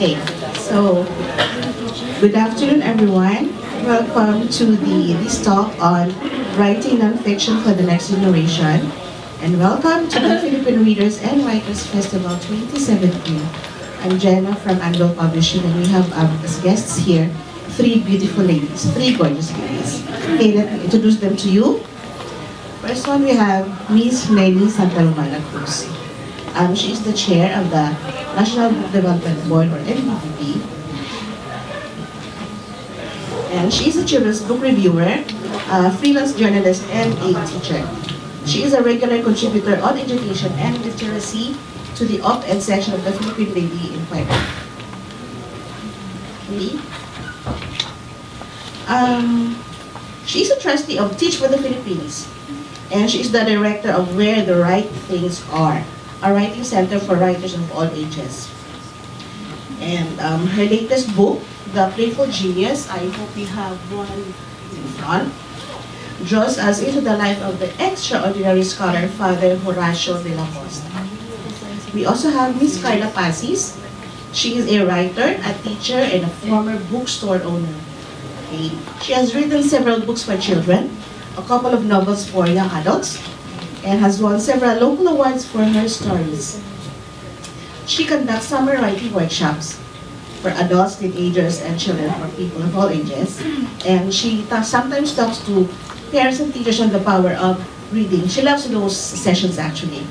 Okay, so good afternoon, everyone. Welcome to this talk on writing nonfiction for the next generation, and welcome to the Philippine Readers and Writers Festival 2017. I'm Jenna from Anvil Publishing, and we have as guests here three beautiful ladies, three gorgeous ladies. Okay, let me introduce them to you. First one, we have Miss Nemi Romana-Cruz. She is the chair of the National Book Development Board, or NBDB. And she is a children's book reviewer, freelance journalist, and a teacher. She is a regular contributor on education and literacy to the op-ed section of the Philippine Daily Inquirer. Okay. She is a trustee of Teach for the Philippines, and she is the director of Where the Right Things Are, a writing center for writers of all ages. And her latest book, The Playful Genius, I hope we have one in front, draws us into the life of the extraordinary scholar, Father Horacio de la Costa. We also have Miss Carla Pacis. She is a writer, a teacher, and a former bookstore owner. Okay. She has written several books for children, a couple of novels for young adults, and has won several local awards for her stories. She conducts summer writing workshops for adults, teenagers, and children, for people of all ages. And she sometimes talks to parents and teachers on the power of reading. She loves those sessions, actually.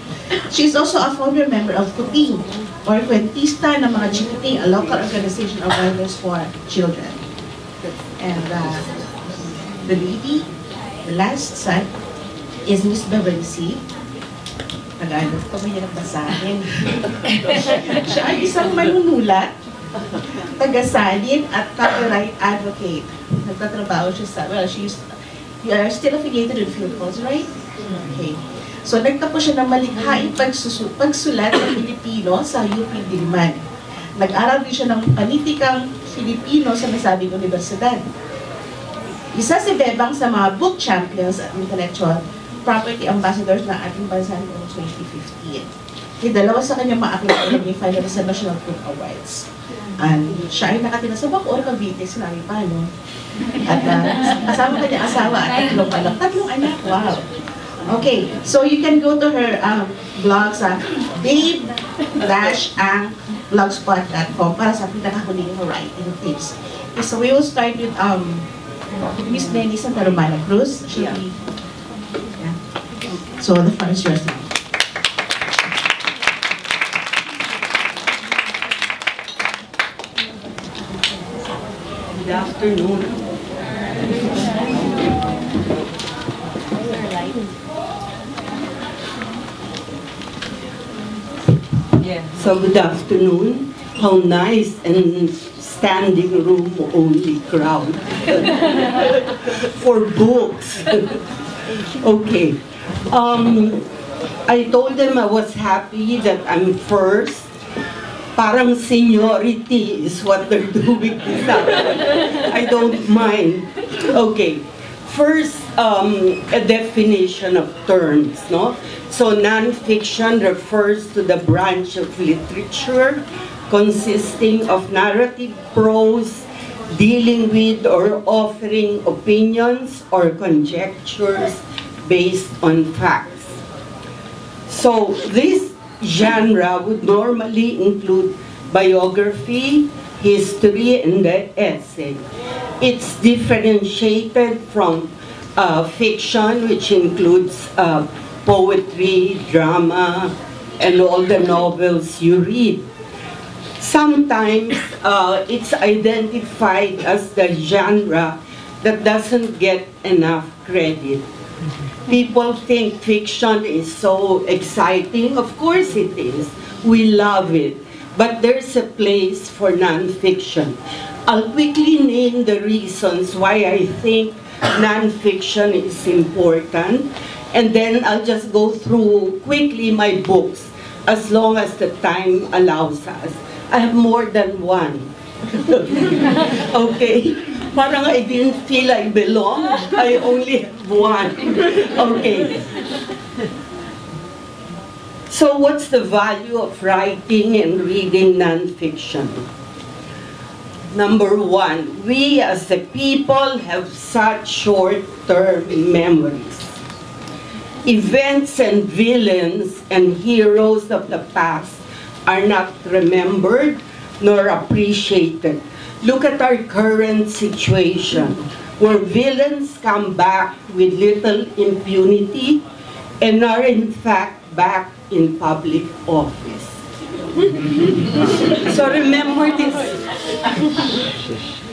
She is also a founder member of Kuting, or Kwentista ng mga Chikiting, a local organization of writers for children. And the lady, the last son, is Miss Beverly. Nag-ano ito, mahirap basahin. Siya ay isang manunulat, taga-salin at copyright advocate. Nagtatrabaho siya sa, well, you are still affiliated with Philippines, right? Okay. So, nagtapos siya ng malikhaing pagsulat ng Pilipino sa UP Diliman. Nag-aral din siya ng panitikang Filipino sa nasabing universidad. Isa si Bebang sa mga book champions at intellectual property ambassadors ng ating bansa noong 2015. Dalawa sa kanyang maakit ay finalist sa National Book Awards. And siya ay nakatira sa Bacoor, Cavite, sinabi pa, no? At kasama kanyang asawa at tatlong anak. Wow! Okay, so you can go to her blog sa babe-ang blogspot.com para sa pinakahuling writing tips. Okay, so we will start with Miss Nemi Romana-Cruz. Yeah. So the floor is yours now. Good afternoon. Yeah. So good afternoon. How nice and standing room only crowd for books. Okay. I told them I was happy that I'm first. Parang seniority is what they're doing this afternoon. I don't mind. Okay. First, a definition of terms, no? So nonfiction refers to the branch of literature consisting of narrative prose dealing with or offering opinions or conjectures based on facts. So this genre would normally include biography, history, and the essay. It's differentiated from fiction, which includes poetry, drama, and all the novels you read. Sometimes it's identified as the genre that doesn't get enough credit. People think fiction is so exciting. Of course it is. We love it. But there's a place for nonfiction. I'll quickly name the reasons why I think nonfiction is important, and then I'll just go through quickly my books as long as the time allows us. I have more than one. Okay? Parang I didn't feel I belong. I only have one. Okay. So what's the value of writing and reading nonfiction? Number one, we as a people have such short-term memories. Events and villains and heroes of the past are not remembered nor appreciated. Look at our current situation, where villains come back with little impunity and are in fact back in public office. So remember this.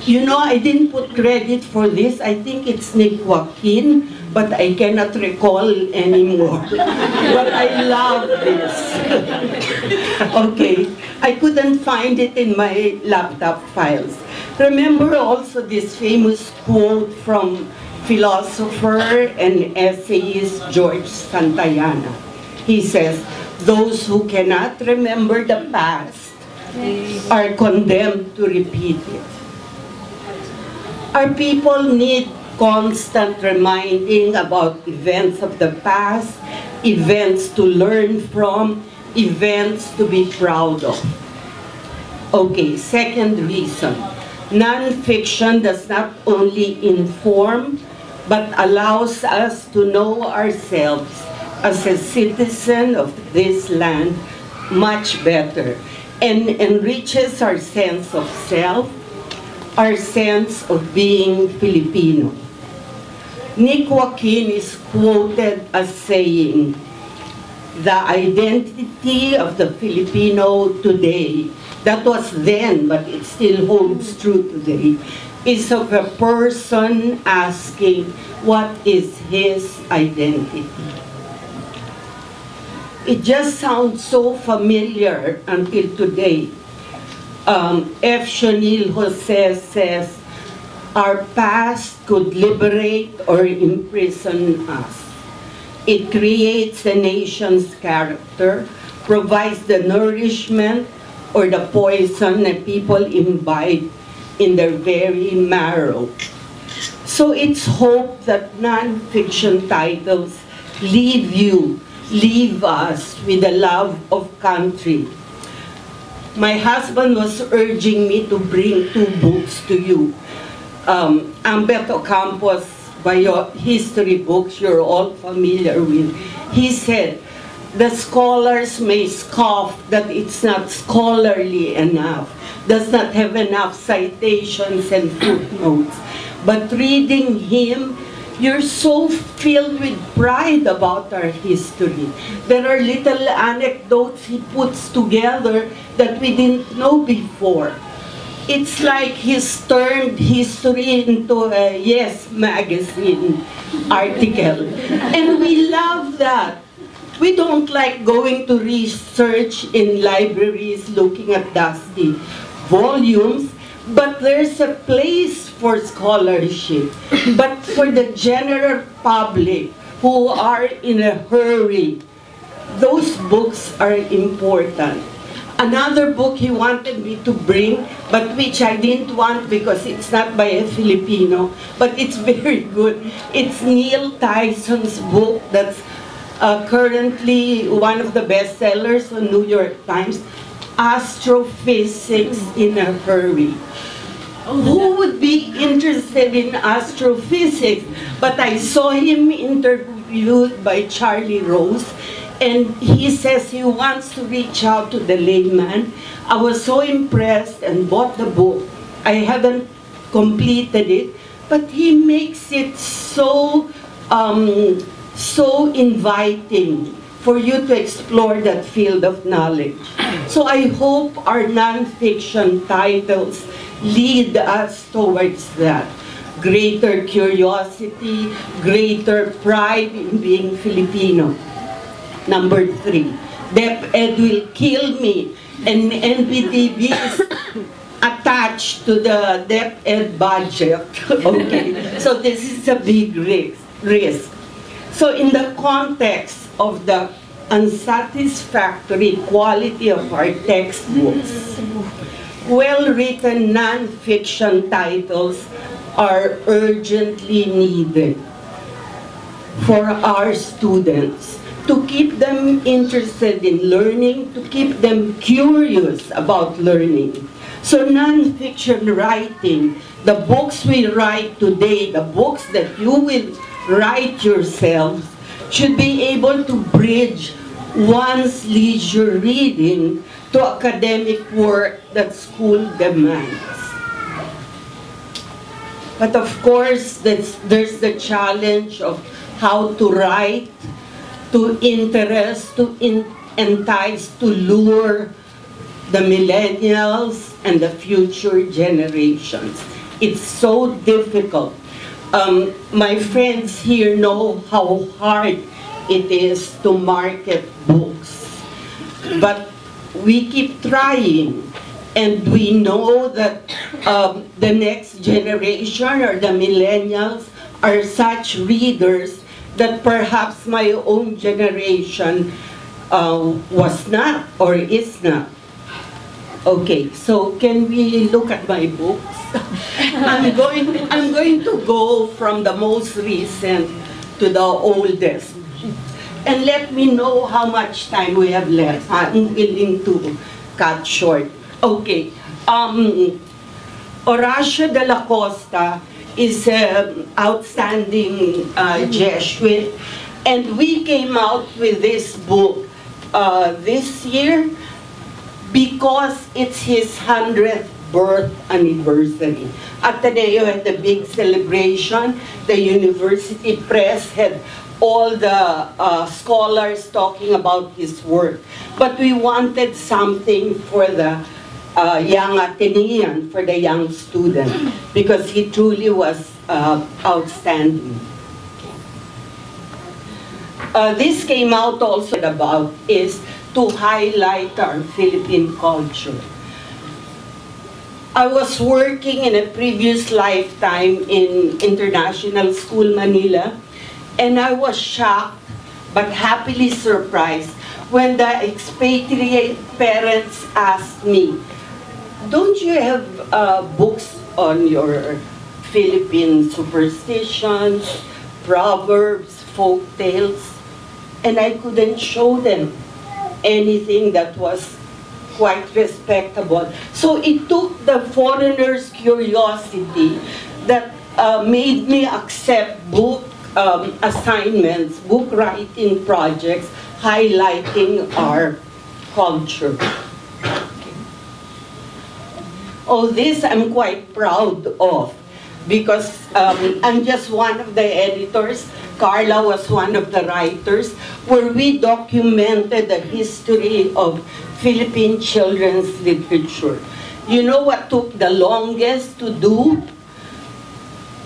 You know, I didn't put credit for this. I think it's Nick Joaquin, but I cannot recall anymore. But I love this. Okay, I couldn't find it in my laptop files. Remember also this famous quote from philosopher and essayist George Santayana. He says, "Those who cannot remember the past are condemned to repeat it." Our people need constant reminding about events of the past, events to learn from, events to be proud of. Okay, second reason. Non-fiction does not only inform, but allows us to know ourselves as a citizen of this land much better, and enriches our sense of self, our sense of being Filipino. Nick Joaquin is quoted as saying, "The identity of the Filipino today," that was then, but it still holds true today, "is of a person asking what is his identity." It just sounds so familiar until today. F. Chanil Jose says, "Our past could liberate or imprison us. It creates a nation's character, provides the nourishment or the poison that people imbibe in their very marrow." So it's hope that non-fiction titles leave us with a love of country. My husband was urging me to bring 2 books to you. Umberto Campos' history books you're all familiar with. He said, "The scholars may scoff that it's not scholarly enough, does not have enough citations and footnotes. But reading him, you're so filled with pride about our history. There are little anecdotes he puts together that we didn't know before. It's like he's turned history into a Yes magazine article. And we love that. We don't like going to research in libraries looking at dusty volumes, but there's a place for scholarship. But for the general public who are in a hurry, those books are important. Another book he wanted me to bring, but which I didn't want because it's not by a Filipino, but it's very good. It's Neil Tyson's book that's currently one of the bestsellers on New York Times, Astrophysics in a Hurry. Who would be interested in astrophysics? But I saw him interviewed by Charlie Rose, and he says he wants to reach out to the layman. I was so impressed and bought the book. I haven't completed it, but he makes it so inviting for you to explore that field of knowledge. So I hope our non-fiction titles lead us towards that. Greater curiosity, greater pride in being Filipino. Number 3, DepEd will kill me, and NBTV is attached to the DepEd budget. Okay, so this is a big risk. So in the context of the unsatisfactory quality of our textbooks, well-written non-fiction titles are urgently needed for our students to keep them interested in learning, to keep them curious about learning. So non-fiction writing, the books we write today, the books that you will write yourselves, should be able to bridge one's leisure reading to academic work that school demands. But of course, there's the challenge of how to write, to interest, to entice, to lure the millennials and the future generations. It's so difficult. My friends here know how hard it is to market books. But we keep trying, and we know that the next generation or the millennials are such readers that perhaps my own generation was not or is not. Okay, so can we look at my books? I'm going to go from the most recent to the oldest. And let me know how much time we have left. I'm willing to cut short. Okay. Horacio de la Costa is an outstanding Jesuit. And we came out with this book this year because it's his 100th birth anniversary. Ateneo had the big celebration. The university press had all the scholars talking about his work. But we wanted something for the young Atenean, for the young student, because he truly was outstanding. This came out also about is to highlight our Philippine culture. I was working in a previous lifetime in International School Manila, and I was shocked but happily surprised when the expatriate parents asked me, "Don't you have books on your Philippine superstitions, proverbs, folk tales?" And I couldn't show them anything that was quite respectable. So it took the foreigner's curiosity that made me accept book assignments, book writing projects, highlighting our culture. Oh, this I'm quite proud of, because I'm just one of the editors. Carla was one of the writers, where we documented the history of Philippine children's literature. You know what took the longest to do?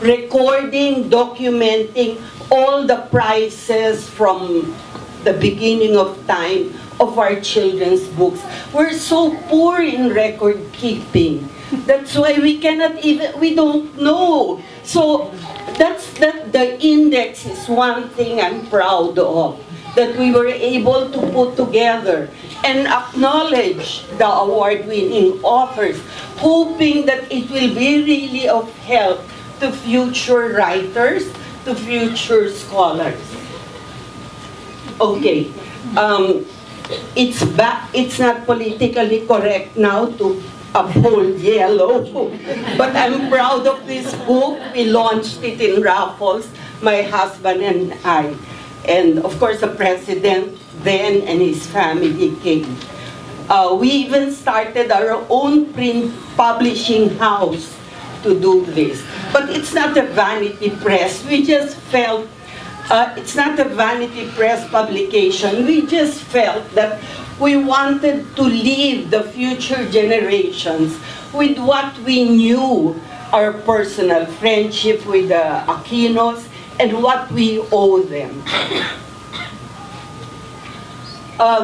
Recording, documenting all the prizes from the beginning of time of our children's books. We're so poor in record keeping. That's why we cannot even, we don't know. So the index is one thing I'm proud of, that we were able to put together and acknowledge the award-winning authors, hoping that it will be really of help to future writers, to future scholars. Okay, it's not politically correct now to uphold yellow, but I'm proud of this book. We launched it in Raffles, my husband and I. And of course the president then and his family came. We even started our own print publishing house to do this. But it's not a vanity press. We just felt, it's not a vanity press publication. We just felt that we wanted to leave the future generations with what we knew, our personal friendship with the Aquinos, and what we owe them.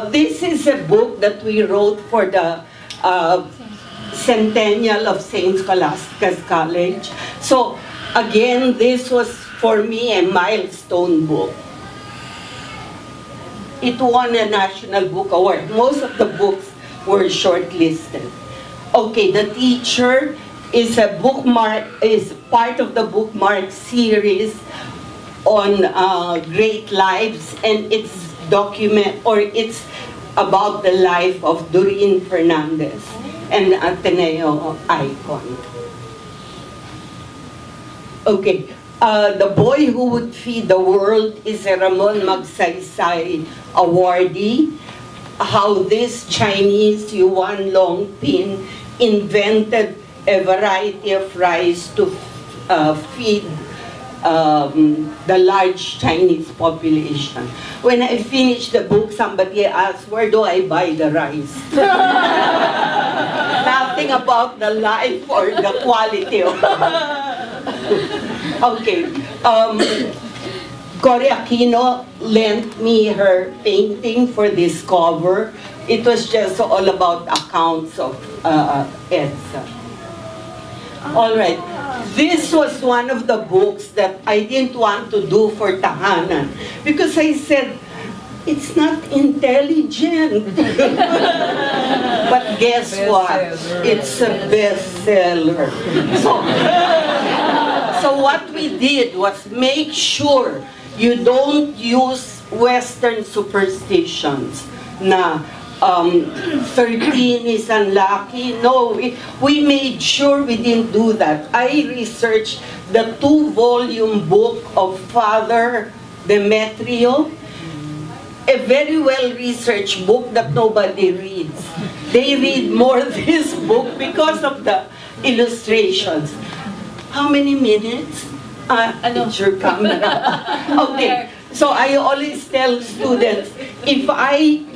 This is a book that we wrote for the centennial of St. Scholastica's College. So again, this was for me a milestone book. It won a National Book Award. Most of the books were shortlisted. Okay, The Teacher is a bookmark, is part of the bookmark series on great lives, and it's about the life of Doreen Fernandez. and Ateneo icon. Okay, the boy who would feed the world is a Ramon Magsaysay awardee. How this Chinese Yuan Long Pin invented a variety of rice to feed the large Chinese population. When I finished the book, somebody asked, where do I buy the rice? Nothing about the life or the quality of Okay. Cory Aquino lent me her painting for this cover. It was just all about accounts of EDSA. All right. This was one of the books that I didn't want to do for tahanan because I said, it's not intelligent. But guess what? It's a bestseller. So what we did was make sure you don't use Western superstitions na 13 is unlucky. No, we made sure we didn't do that. I researched the 2-volume book of Father Demetrio, a very well-researched book that nobody reads. They read more this book because of the illustrations. How many minutes? It's your camera. Okay. So I always tell students, if Friday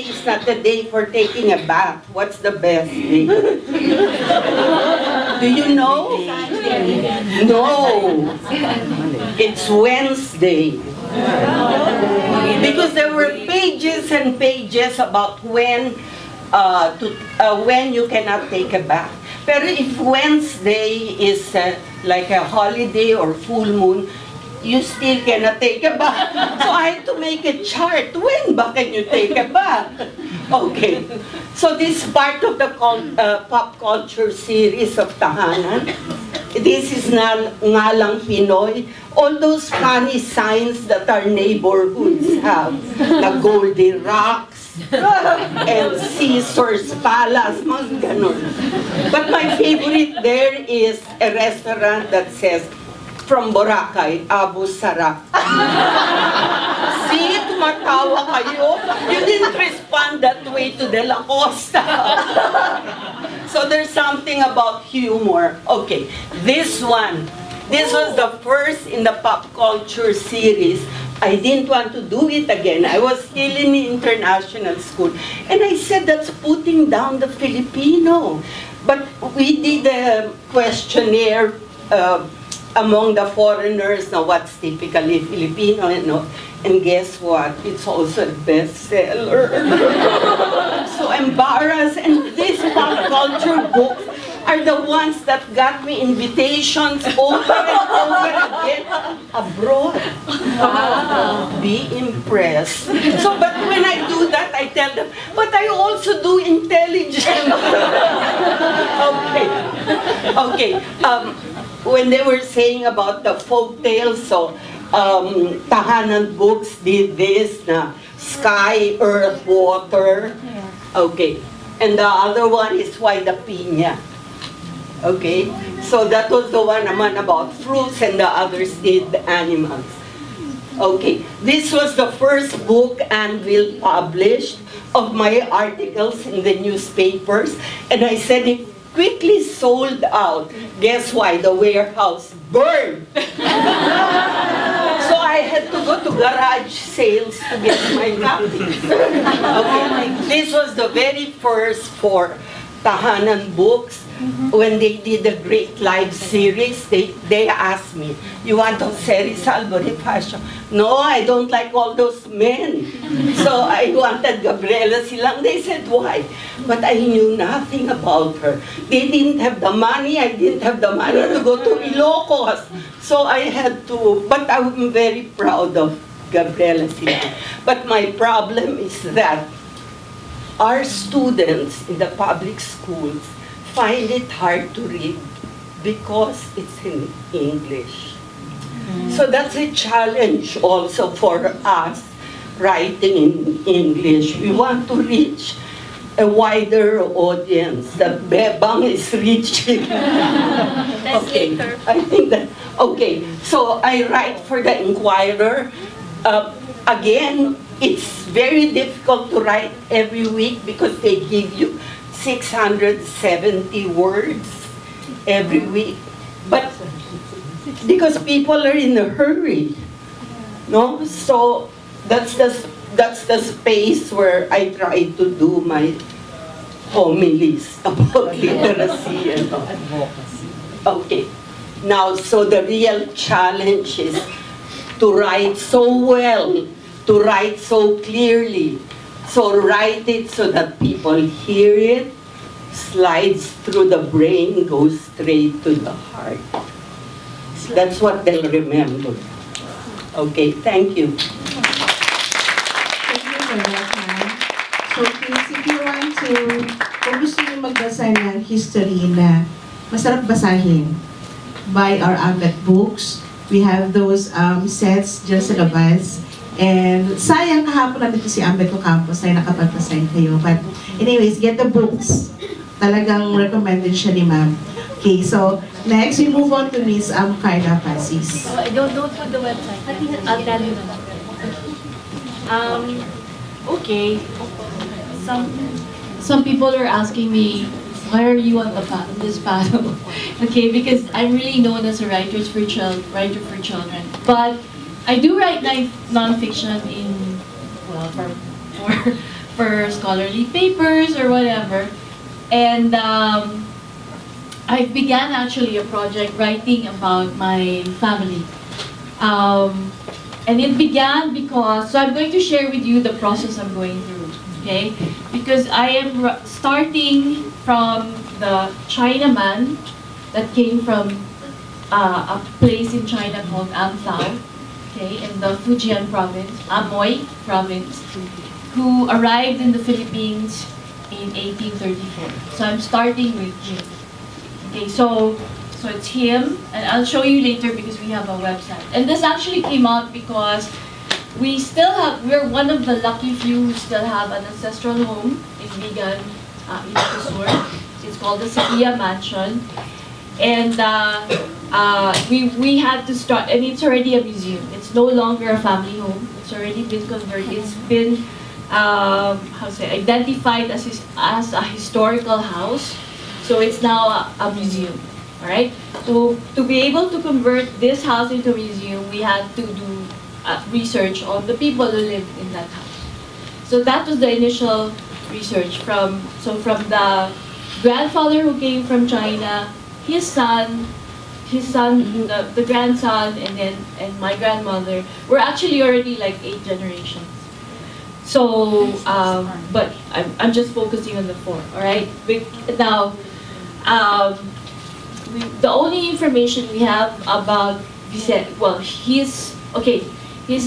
is not the day for taking a bath, what's the best day? Do you know? No. It's Wednesday. Because there were pages and pages about when you cannot take a bath. Pero if Wednesday is like a holiday or full moon, you still cannot take a bath. So I had to make a chart. When ba can you take a bath? Okay. So this is part of the pop culture series of Tahanan. This is nga lang Pinoy. All those funny signs that our neighborhoods have. The Goldilocks and Caesar's Palace, mga ganun. But my favorite there is a restaurant that says, from Boracay, Abu Sarak. See, tumatawa kayo. You didn't respond that way to De La Costa. So there's something about humor. Okay, this one. This was the first in the pop culture series. I didn't want to do it again. I was still in international school. And I said, that's putting down the Filipino. But we did a questionnaire among the foreigners, now what's typically Filipino, and guess what? It's also a bestseller. So embarrassed, and these pop culture books are the ones that got me invitations over and over again abroad. Wow. Be impressed. So, but when I do that, I tell them, but I also do intelligence. Okay. When they were saying about the folk tales, so Tahanan books did this, na sky, earth, water. Okay. And the other one is Why the Piña. Okay. So that was the one naman about fruits, and the others did the animals. Okay. This was the first book Anvil published of my articles in the newspapers, and I said it quickly sold out. Guess why? The warehouse burned. So I had to go to garage sales to get my copies. Okay. This was the very first for Tahanan books. When they did the Great Live series, they asked me, you want Jose Rizal Bonifacio? No, I don't like all those men. So I wanted Gabriela Silang. They said, why? But I knew nothing about her. They didn't have the money. I didn't have the money to go to Ilocos. So I had to, but I'm very proud of Gabriela Silang. But my problem is that our students in the public schools find it hard to read because it's in English. So that's a challenge also for us writing in English. We want to reach a wider audience that Bebang is reaching. Okay, I think that, okay, so I write for the Inquirer. Again, it's very difficult to write every week because they give you 670 words every week. But because people are in a hurry, no? So that's the space where I try to do my homilies about literacy and advocacy. Okay. Now, so the real challenge is to write so well, to write so clearly. So write it so that people hear it, slides through the brain, goes straight to the heart. That's what they'll remember. Okay, thank you. Thank you for that, ma'am. So please, if you want to, kung gusto niyo magbasa ng history na masarap basahin by our Anvil books, we have those sets dyan sa labas. And sayang kahapon nandito si Anvil Campus ay nakapagpasign kayo. But anyways, get the books. Talagang recommended siya ni ma'am. Okay, so next we move on to Miss Carla Pacis. I don't put the website. I'll tell you. Okay. Some people are asking me, why are you on this panel? Okay, because I'm really known as a writer for children. But I do write nonfiction in, well, for scholarly papers or whatever. And I began actually a project writing about my family. And it began because, so I'm going to share with you the process I'm going through, okay? Because I am starting from the Chinaman that came from a place in China called Anvil, okay, in the Fujian province, Amoy province, who arrived in the Philippines in 1834. So I'm starting with him. Okay, so it's him, and I'll show you later because we have a website. And this actually came out because we're one of the lucky few who still have an ancestral home in Vigan, Ilocos. It's called the Sevilla Mansion. And we had to start, and it's already a museum. It's no longer a family home. It's already been converted. It's been identified as a historical house. So it's now a museum, all right? So to be able to convert this house into a museum, we had to do research on the people who lived in that house. So that was the initial research from the grandfather who came from China, his son, the grandson, and my grandmother were actually already like 8 generations. So, but I'm just focusing on the 4, all right? Now, the only information we have about Vicente, well, his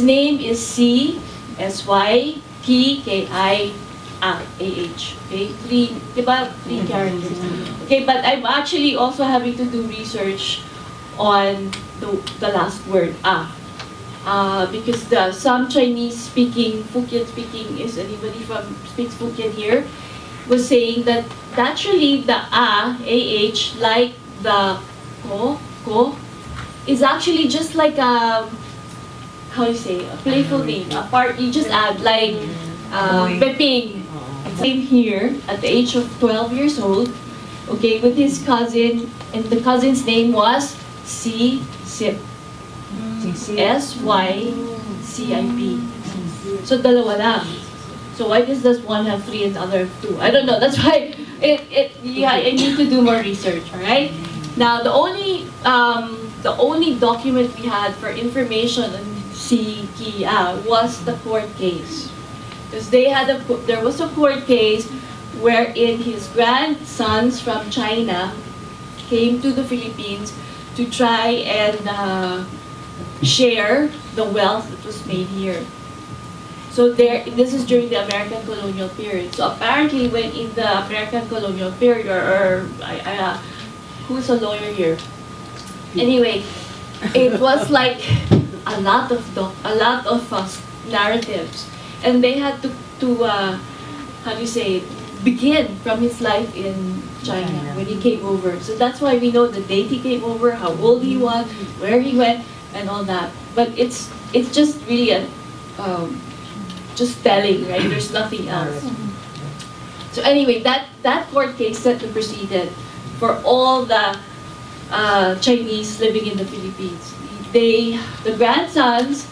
name is C-S-Y-T-K-I-A-H, okay? 3 characters. Okay, but I'm actually also having to do research on the last word, because some Chinese speaking, Fukien speaking, is anybody speaks Fukien here, was saying that naturally the A-H, like the ko, is actually just like a, how you say, a playful name, a part, you just add like Peping. Came here at the age of 12 years old, okay, with his cousin, and the cousin's name was C-Sip. S-Y-C-I-P. So dalawa lang. So why does this one have 3 and the other have 2? I don't know. That's why I need to do more research. All right. Now the only document we had for information on si Kia was the court case, because there was a court case wherein his grandsons from China came to the Philippines to try and share the wealth that was made here. So this is during the American colonial period. So apparently when in the American colonial period, who's a lawyer here? Anyway, it was like a lot of narratives, and they had to how do you say, begin from his life in China when he came over. So that's why we know the date he came over, how old he was, where he went, and all that. But it's just really a just telling, right? There's nothing else. So anyway, that court case set the precedent for all the Chinese living in the Philippines. The grandsons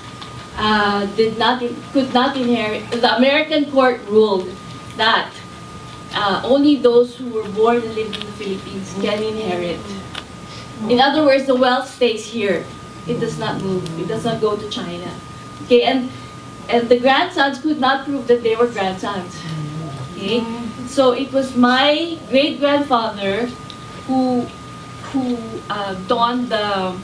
could not inherit. The American court ruled that only those who were born and lived in the Philippines can inherit. In other words, the wealth stays here. It does not move. It does not go to China. Okay, and the grandsons could not prove that they were grandsons. Okay, so it was my great-grandfather who donned the,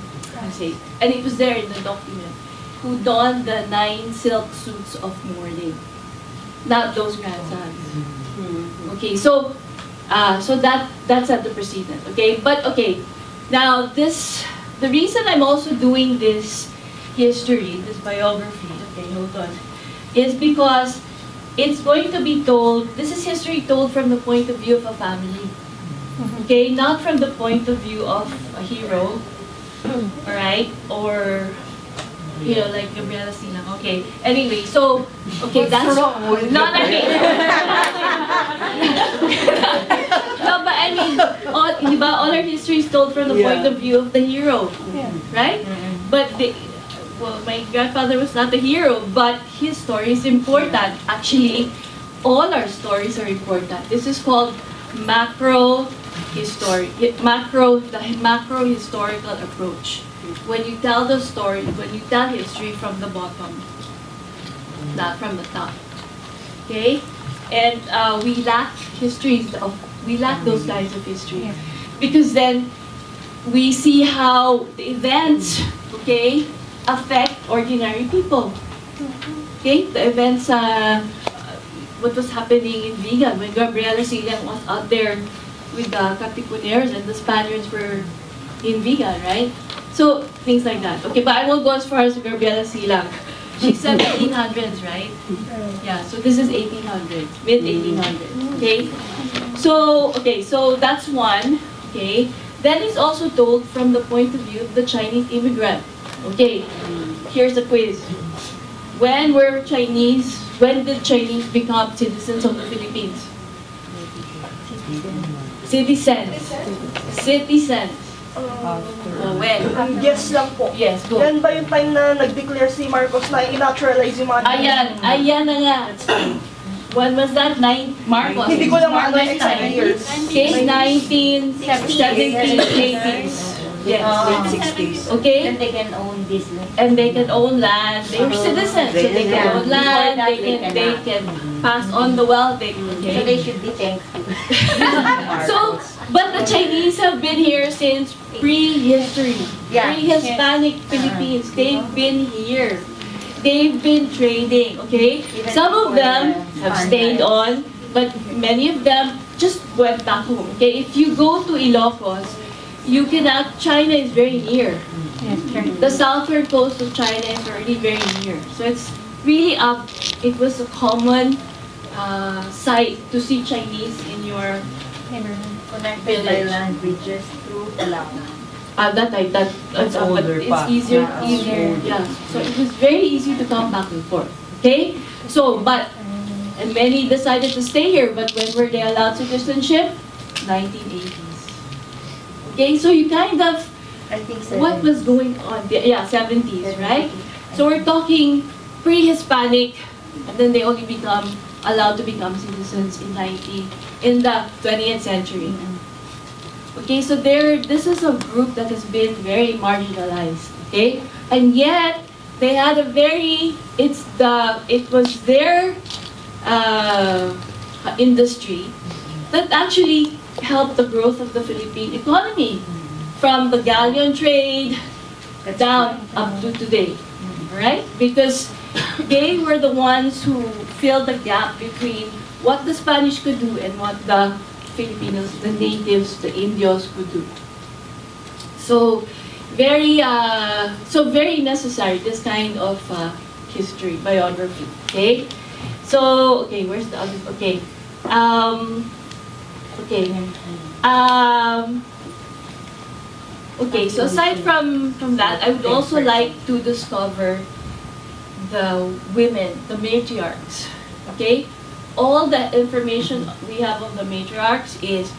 and it was there in the document, who donned the 9 silk suits of mourning, not those grandsons. Okay, so that's at the precedent. Okay, but okay, now the reason I'm also doing this history, this biography, okay, hold on, is because it's going to be told, this is history told from the point of view of a family. Okay, not from the point of view of a hero, alright, or, you know, like Gabriela Silang. Okay, anyway, so, okay, that's wrong with no, I mean, no, but I mean, all our history is told from the point of view of the hero, right? But well, my grandfather was not a hero, but his story is important. Actually, all our stories are important. This is called the macro historical approach. When you tell the story, when you tell history from the bottom, not from the top. Okay? And we lack those kinds of history. Because then we see how the events, okay, affect ordinary people. Okay? The events, what was happening in Vigan when Gabriela Silang was out there with the Katipuneros and the Spaniards were in Vigan, right? So, things like that. Okay, but I won't go as far as Gabriela Silang. She's 1700s, right? Yeah, so this is 1800s, mid-1800s, okay? So that's one, okay? Then it's also told from the point of view of the Chinese immigrant. Okay, here's a quiz. When did Chinese become citizens of the Philippines? Citizens. When? Yes lang po. Yes, go. Yan ba yung time na nag-declare si Marcos na i-naturalize yung mga Ayan na nga. When was that? Marcos. Hindi ko lang Marcos maano exact time. years. Okay, 1970s, 80s. Yes, late 60s. Okay? Then they can own business. And they can own land. They are citizens. So they can own land. They can pass on the wealth. So they should be thankful. So, but the Chinese have been here since prehistory. Pre-Hispanic Philippines. They've been here. They've been trading, okay? Some of them have stayed on, but many of them just went back home, okay? If you go to Ilocos, China is very near. The southern coast of China is already very near. So it's really it was a common sight to see Chinese in your Connected by land bridges through Palawan. That's older, it's easier, yeah. So it was very easy to come back and forth, okay? So, and many decided to stay here, but when were they allowed citizenship? 1980s. Okay, so you kind of, I think what was going on? Yeah, 70s, right? So we're talking pre-Hispanic, and then they only allowed to become citizens in the 20th century. Okay, so this is a group that has been very marginalized, okay? And yet, they had it was their industry that actually helped the growth of the Philippine economy from the galleon trade down up to today, right? Because they were the ones who filled the gap between what the Spanish could do and what the Filipinos, the natives, the Indios could do. So very necessary, this kind of history, biography, okay? So, okay, where's the other, okay. Okay. Okay, so aside from that, I would also like to discover the women, the matriarchs. Okay? All the information we have of the matriarchs is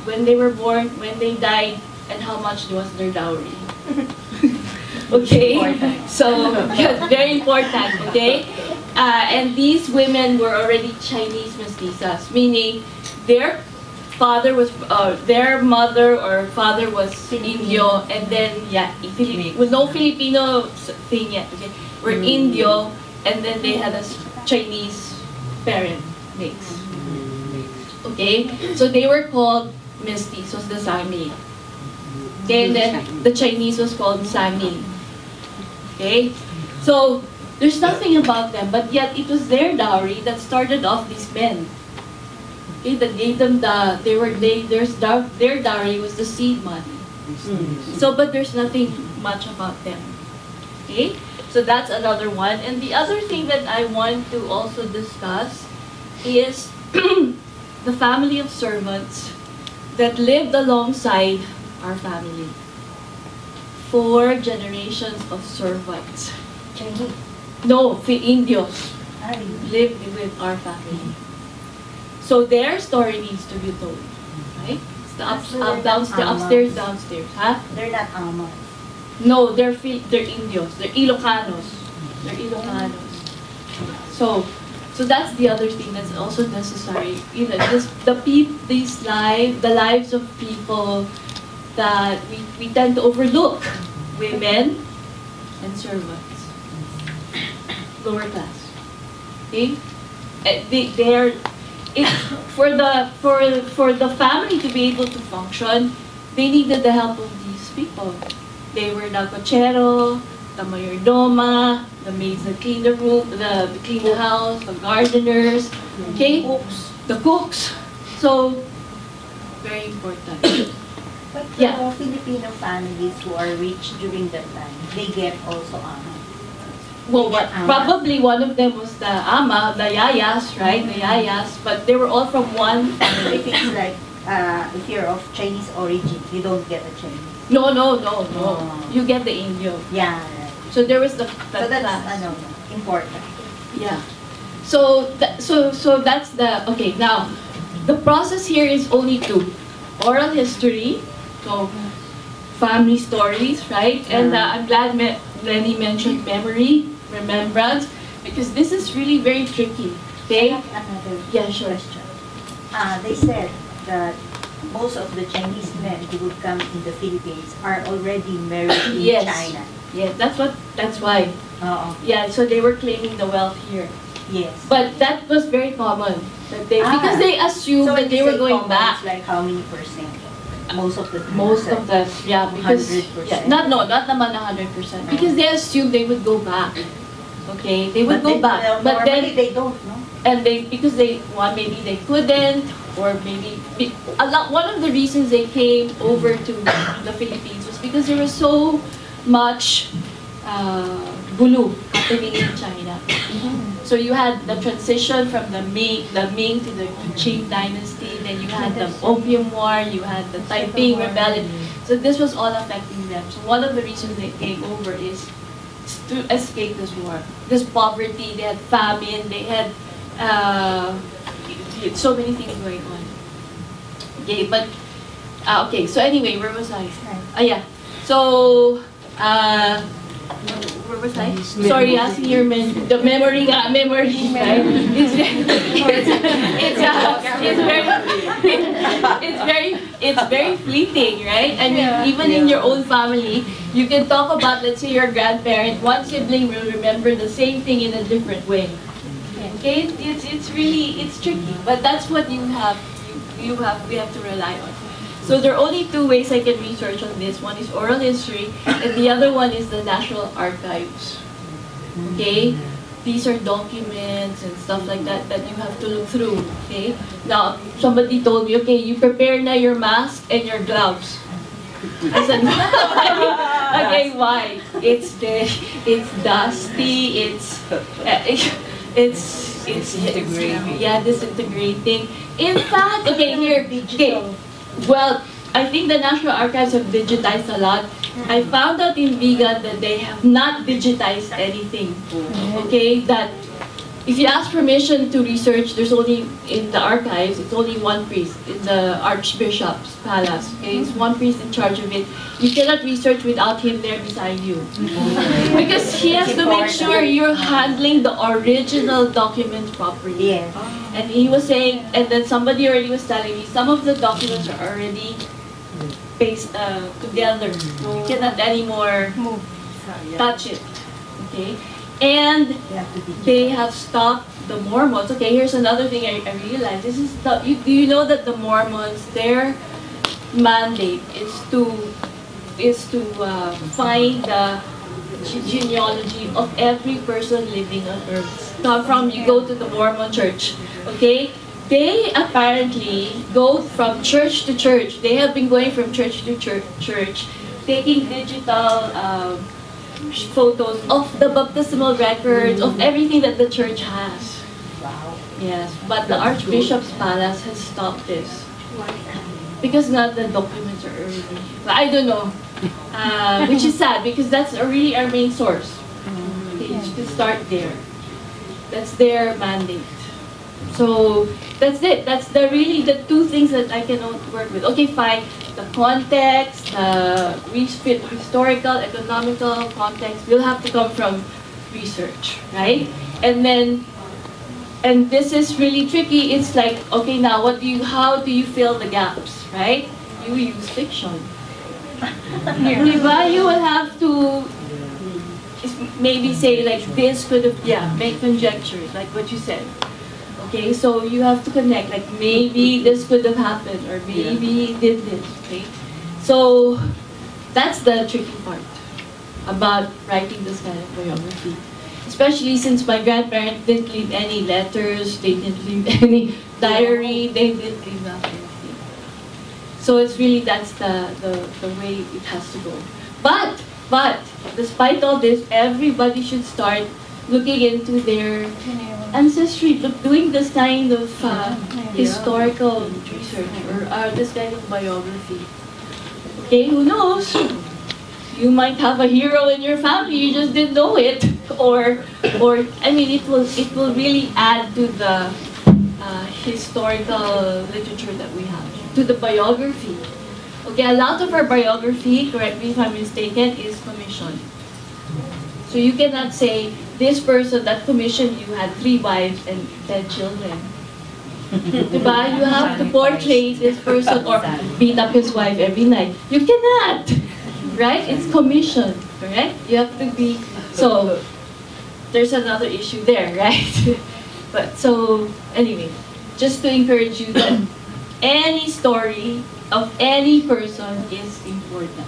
when they were born, when they died, and how much was their dowry. Okay? So, yes, very important, okay? And these women were already Chinese mestizas, meaning their father was, their mother or father was Indio, and then, with no Filipino thing yet, okay? We're Indio, and then they had a Chinese parent mix. Okay? So they were called mestizos, the Sami. Okay, and then the Chinese was called Sami. Okay? So, there's nothing about them, but yet it was their dowry that started off these men. Okay, that gave them their dowry was the seed money. So, but there's nothing much about them. Okay? So that's another one. And the other thing that I want to also discuss is the family of servants that lived alongside our family. 4 generations of servants. Chinese. No, Indios lived with our family. So their story needs to be told, right? It's the upstairs, downstairs, huh? They're not Amas. No, they're Indios. They're Ilocanos. They're Ilocanos. So that's the other thing that's also necessary. You know, the lives of people that we tend to overlook. Women and servants. Lower class. Okay? For the family to be able to function, they needed the help of these people. They were the cochero, the mayordoma, the maids that clean the room, the clean the house, the gardeners, okay? The cooks. So, very important. But the Filipino families who are rich during that time, they get also Ama. Well, probably one of them was the ama, the yayas, right? The yayas, but they were all from one family. If it's like, if you're of Chinese origin, you don't get a Chinese. No. You get the Indio. Yeah. Right. So there was the so that's important. Yeah. So that's the, okay, now, the process here is only 2. Oral history, so family stories, right? And I'm glad Lenny mentioned memory, remembrance, because this is really very tricky. Okay? I have another question. They said that most of the Chinese men who would come in the Philippines are already married in China. Yes, that's why. Yeah, so they were claiming the wealth here. Yes. But that was very common. That because they assumed that they were going back. Like how many percent? Most of the time. Most of the, because 100%. not naman 100%. Because they assumed they would go back. Okay, they would go back. But then they don't, no? And because maybe they couldn't, or maybe one of the reasons they came over to the Philippines was because there was so much gulu happening in China. So you had the transition from the Ming to the Qing dynasty, then you had the Opium War, you had the Taiping Rebellion. So this was all affecting them. So one of the reasons they came over is to escape this war. This poverty, they had famine, they had so many things going on. Okay, but, okay, so anyway, where was I? Yeah. So, where was I? Sorry, asking your the memory, right? It's very fleeting, right? I mean, even in your own family, you can talk about, let's say, your grandparent. One sibling will remember the same thing in a different way. Okay, it's really tricky, but that's what we have to rely on. So there are only 2 ways I can research on this. One is oral history, and the other one is the National Archives. Okay? These are documents and stuff like that that you have to look through. Okay? Now, somebody told me, okay, you prepare na your mask and your gloves. I said, okay, why? It's dusty, it's disintegrating. In fact, okay, here, okay, well, I think the National Archives have digitized a lot. I found out in Vegan that they have not digitized anything. Okay, that if you ask permission to research, there's only, in the archives, it's only one priest in the Archbishop's Palace. Okay, it's one priest in charge of it. You cannot research without him there beside you. Because he has to make sure you're handling the original documents properly. Yes. And he was saying, and then somebody already was telling me, some of the documents are already pasted together. You cannot anymore touch it. Okay? And they have stopped the Mormons. Okay, here's another thing I realized. This is do you know that the Mormons, their mandate is to find the genealogy of every person living on earth. Now, from you go to the Mormon church, okay? They apparently go from church to church. They have been going from church to church, taking digital photos of the baptismal records, of everything that the church has. Wow. Yes, but the Archbishop's Palace has stopped this. Because not the documents are already, I don't know, which is sad because that's really our main source. Okay, you should start there. That's their mandate. So that's it. That's really the two things that I cannot work with. Okay, fine. The context, the historical, economical context will have to come from research, right? And then, and this is really tricky. It's like, okay, now how do you fill the gaps, right? You use fiction. Diba? You will have to maybe say like this could have, make conjectures, like what you said. Okay, so you have to connect, like maybe this could have happened, or maybe he did this, okay? So that's the tricky part about writing this kind of biography. Especially since my grandparents didn't leave any letters, they didn't leave any diary, they didn't leave nothing. So it's really, that's the way it has to go. But despite all this, everybody should start looking into their ancestry, doing this kind of historical research or this kind of biography. Okay, who knows? You might have a hero in your family, you just didn't know it, or I mean, it will really add to the historical literature that we have, to the biography. Okay, a lot of our biography, correct me if I'm mistaken, is commissioned. So you cannot say, this person that commissioned you had 3 wives and 10 children. Diba? You have to portray this person or beat up his wife every night. You cannot! Right? It's commissioned, correct? You have to be, so there's another issue there, right? But so, anyway, just to encourage you that any story of any person is important.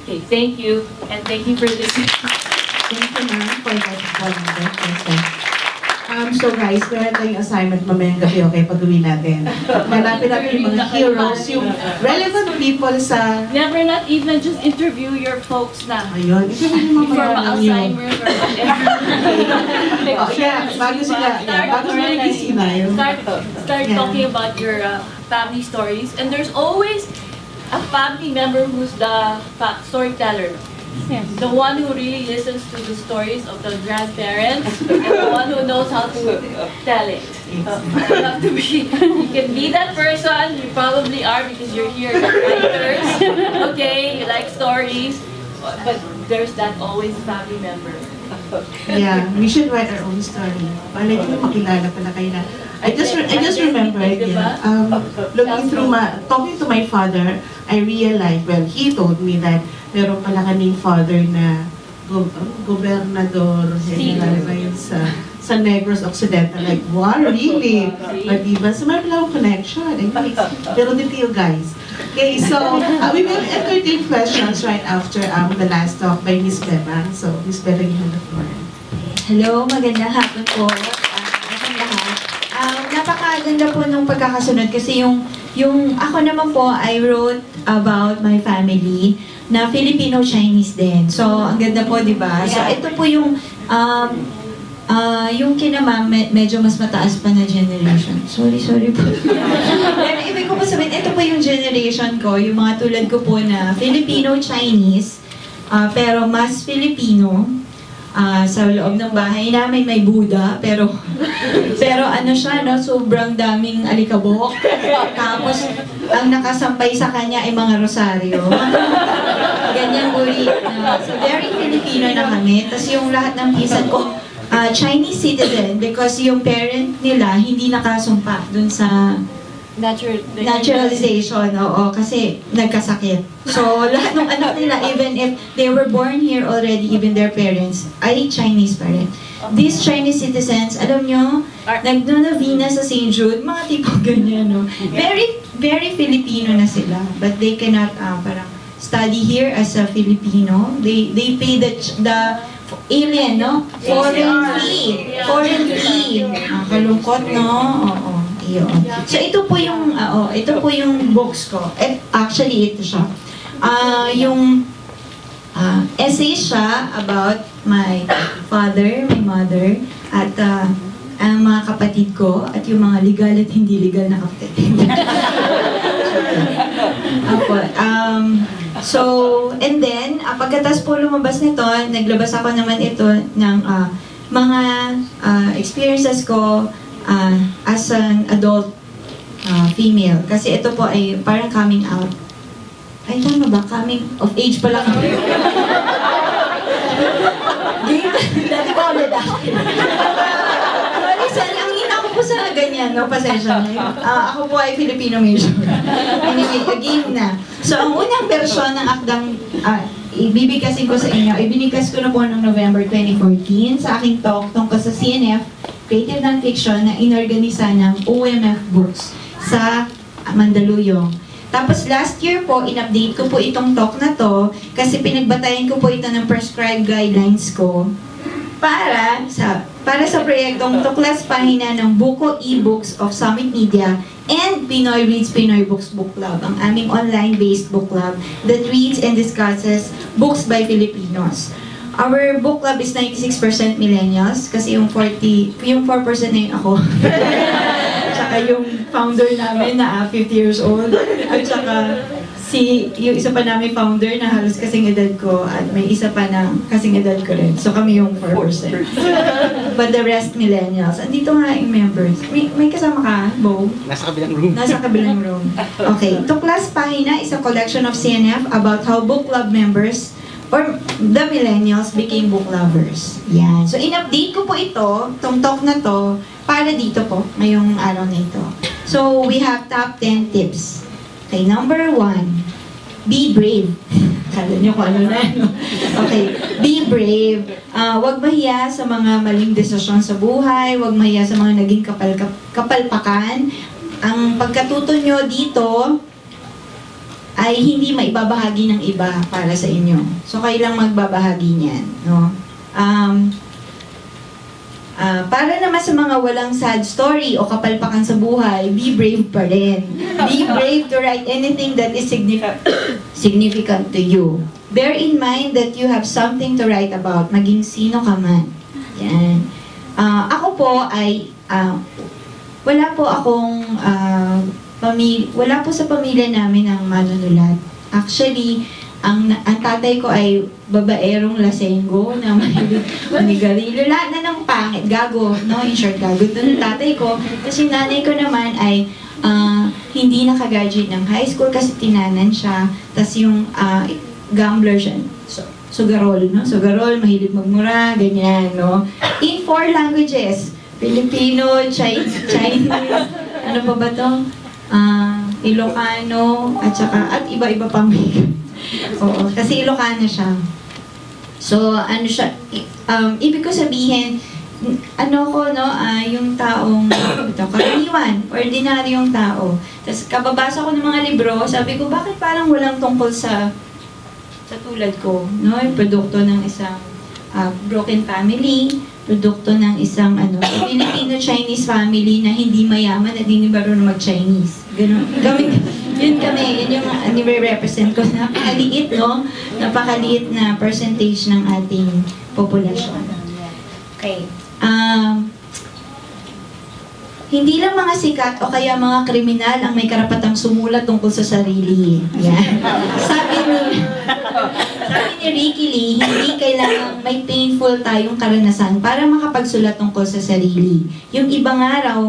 Okay, thank you, and thank you for listening. Thank you, ma'am, for that wonderful question. So guys, meron tayong assignment mamayang gabi, okay, pag-uwi natin. Hanapin natin yung mga heroes, yung relevant people sa... Never not even just interview your folks na. Ayun, interview yung mga For mayalang yun. Alzheimer's or whatever. Oh, yeah, bago sila nag-isinayo. Start talking about your family stories. And there's always a family member who's the storyteller. The one who really listens to the stories of the grandparents and the one who knows how to tell it. You have to be, you can be that person, you probably are because you're here, you're writers, okay, you like stories, but there's that always family member. Yeah, we should write our own story. Para hindi mo makilala pala kayo na. I just remembered, looking through talking to my father, I realized, well, he told me that meron pala kaming father na gobernador, general na yun sa Negros Occidental. Like, wow, really? But diba? So may pala akong connection. Pero dito you guys. Okay, so we will entertain questions right after the last talk by Miss Beba. So, Miss Beba, you have the floor. Hello, magandang hapon po. Napakaganda po ng pagkakasunod kasi yung ako naman po, I wrote about my family na Filipino-Chinese din. So, ang ganda po, di ba? So, ito po yung Yung kina ma'am, medyo mas mataas pa na generation. Sorry po. Pero ibig ko po sabihin, ito po yung generation ko, yung mga tulad ko po na Filipino-Chinese, pero mas Filipino. Sa loob ng bahay namin may Buddha, pero ano siya, no, sobrang daming alikabok. Tapos, ang nakasampay sa kanya ay mga rosaryo. Ganyan uri. So, very Filipino na kami. Tapos yung lahat ng pinsan ko, Chinese citizen, because yung parent nila hindi nakasumpa dun sa naturalization, oo, kasi nagkasakit. So, lahat ng anak nila, even if they were born here already, even their parents, ay Chinese pa rin. These Chinese citizens, alam nyo, nagnonovena sa St. Jude, mga tipong ganyan, no? Very, very Filipino na sila, but they cannot parang study here as a Filipino. They pay the alien, no? Foreign fee. Kalungkot, no? Oo. Yun. So ito po yung books ko. Actually ito siya. Yung essay siya about my father, my mother, at ang mga kapatid ko, at yung mga legal at hindi legal na kapatid. So, and then, pagkatas po lumabas nito, naglabas ako naman ito ng mga experiences ko as an adult female. Kasi ito po ay parang coming out. Ay, tama ba? Coming of age pala kami. Dati pa ulit ako. Sorry, ang hina ko po sa ganyan, no? Pasensya na. Ako po ay Filipino major. Anyway, game na. So, ang unang version ng akdang ibibigkasin ko sa inyo, ibinigas ko na po noong November 2014 sa aking talk tungkol sa CNF, Creative Nonfiction, na inorganisa ng OMF Books sa Mandaluyong. Tapos last year po, in-update ko po itong talk na to kasi pinagbatayan ko po ito ng prescribed guidelines ko para sa proyektong Tuklas Pahina ng Buko e-books of Summit Media and Pinoy Reads Pinoy Books Book Club, ang aming online-based book club that reads and discusses books by Filipinos. Our book club is 96% millennials kasi yung 4% na yun ako. Tsaka yung founder namin na 50 years old. At tsaka yung isa pa namin founder na halos kasing edad ko at may isa pa na kasing edad ko rin. So kami yung 4%. But the rest millennials. Andito nga yung members. May kasama ka, Bo? Nasa kabilang room. Nasa kabilang room. Okay. Tuklas Pahina is a collection of CNF about how book club members or the millennials became book lovers. Yan. So, in-update ko po ito, tong talk na to, para dito po, ngayong araw na ito. So, we have top 10 tips. Okay, number 1, be brave. Kala nyo kung ano na, no? Okay, be brave. Huwag mahiya sa mga maling desisyon sa buhay, huwag mahiya sa mga naging kapalpakan. Ang pagkatuto nyo dito, ay hindi maibabahagi ng iba para sa inyo. So, kayo lang magbabahagi niyan, no? Para naman sa mga walang sad story o kapalpakan sa buhay, be brave pa rin. Be brave to write anything that is significant to you. Bear in mind that you have something to write about, maging sino ka man. Yan. Ako po ay, wala po akong wala po sa pamilya namin ang manunulat. Actually, ang tatay ko ay babaerong lasenggo na manigarilyo. Lahat na ng pangit, gago, no? In short, gago. Doon ang tatay ko. Kasi nanay ko naman ay hindi nakagraduate ng high school kasi tinanan siya. Tapos yung gambler siya. Sugarol, no? Sugarol, mahilig magmura, ganyan, no? In 4 languages. Filipino, Chinese, ano pa ba to? Ilocano, at iba-iba pang oo, kasi Ilocano siya. So, ano siya, ibig ko sabihin, yung taong, karaniwan, ordinaryong tao. Tapos, kababasa ko ng mga libro, sabi ko, bakit parang walang tungkol sa tulad ko, no? Yung produkto ng isang broken family, produkto ng isang Filipino-Chinese family na hindi mayaman at hindi marunong mag-Chinese. Ganun. Yun yung nire-represent ko. Napakaliit, no? Napakaliit na percentage ng ating populasyon. Okay. Hindi lang mga sikat o kaya mga kriminal ang may karapatang sumulat tungkol sa sarili. Yan. Sabi ni Ricky Lee, hindi kailangang may painful tayong karanasan para makapagsulat tungkol sa sarili. Yung iba nga raw,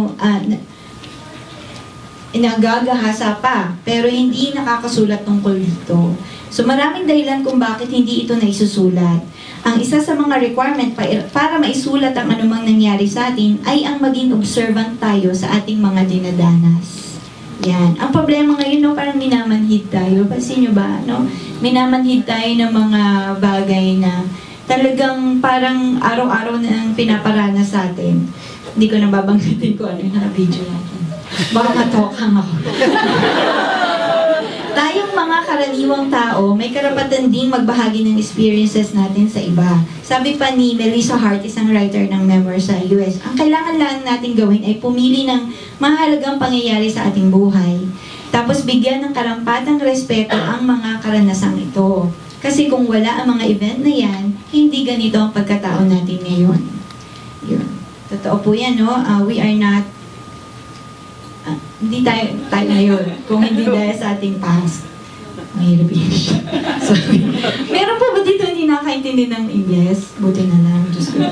nagagahasa pa, pero hindi nakakasulat tungkol dito. So maraming dahilan kung bakit hindi ito naisusulat. Ang isa sa mga requirement para maisulat ang anumang nangyari sa atin ay ang maging observant tayo sa ating mga dinadanas. Yan. Ang problema ngayon, no, parang minamanhid tayo. Pansin nyo ba? No? Minamanhid tayo ng mga bagay na talagang parang araw-araw na pinaparanas sa atin. Hindi ko nababanggitin ko ano yung naka-video natin. Baka matokang ako. Tayong mga karaniwang tao, may karapatan ding magbahagi ng experiences natin sa iba. Sabi pa ni Melissa Hart, isang writer ng memoir sa US, ang kailangan lang natin gawin ay pumili ng mahalagang pangyayari sa ating buhay. Tapos bigyan ng karampatang respeto ang mga karanasang ito. Kasi kung wala ang mga event na yan, hindi ganito ang pagkatao natin ngayon. Yun. Totoo po yan, no? We are not hindi tayo ngayon kung hindi dahil sa ating past. Mahirap yun siya. Sorry. Meron po ba dito hindi nakaintindi ng Ingles? Buti na lang. Diyos ko.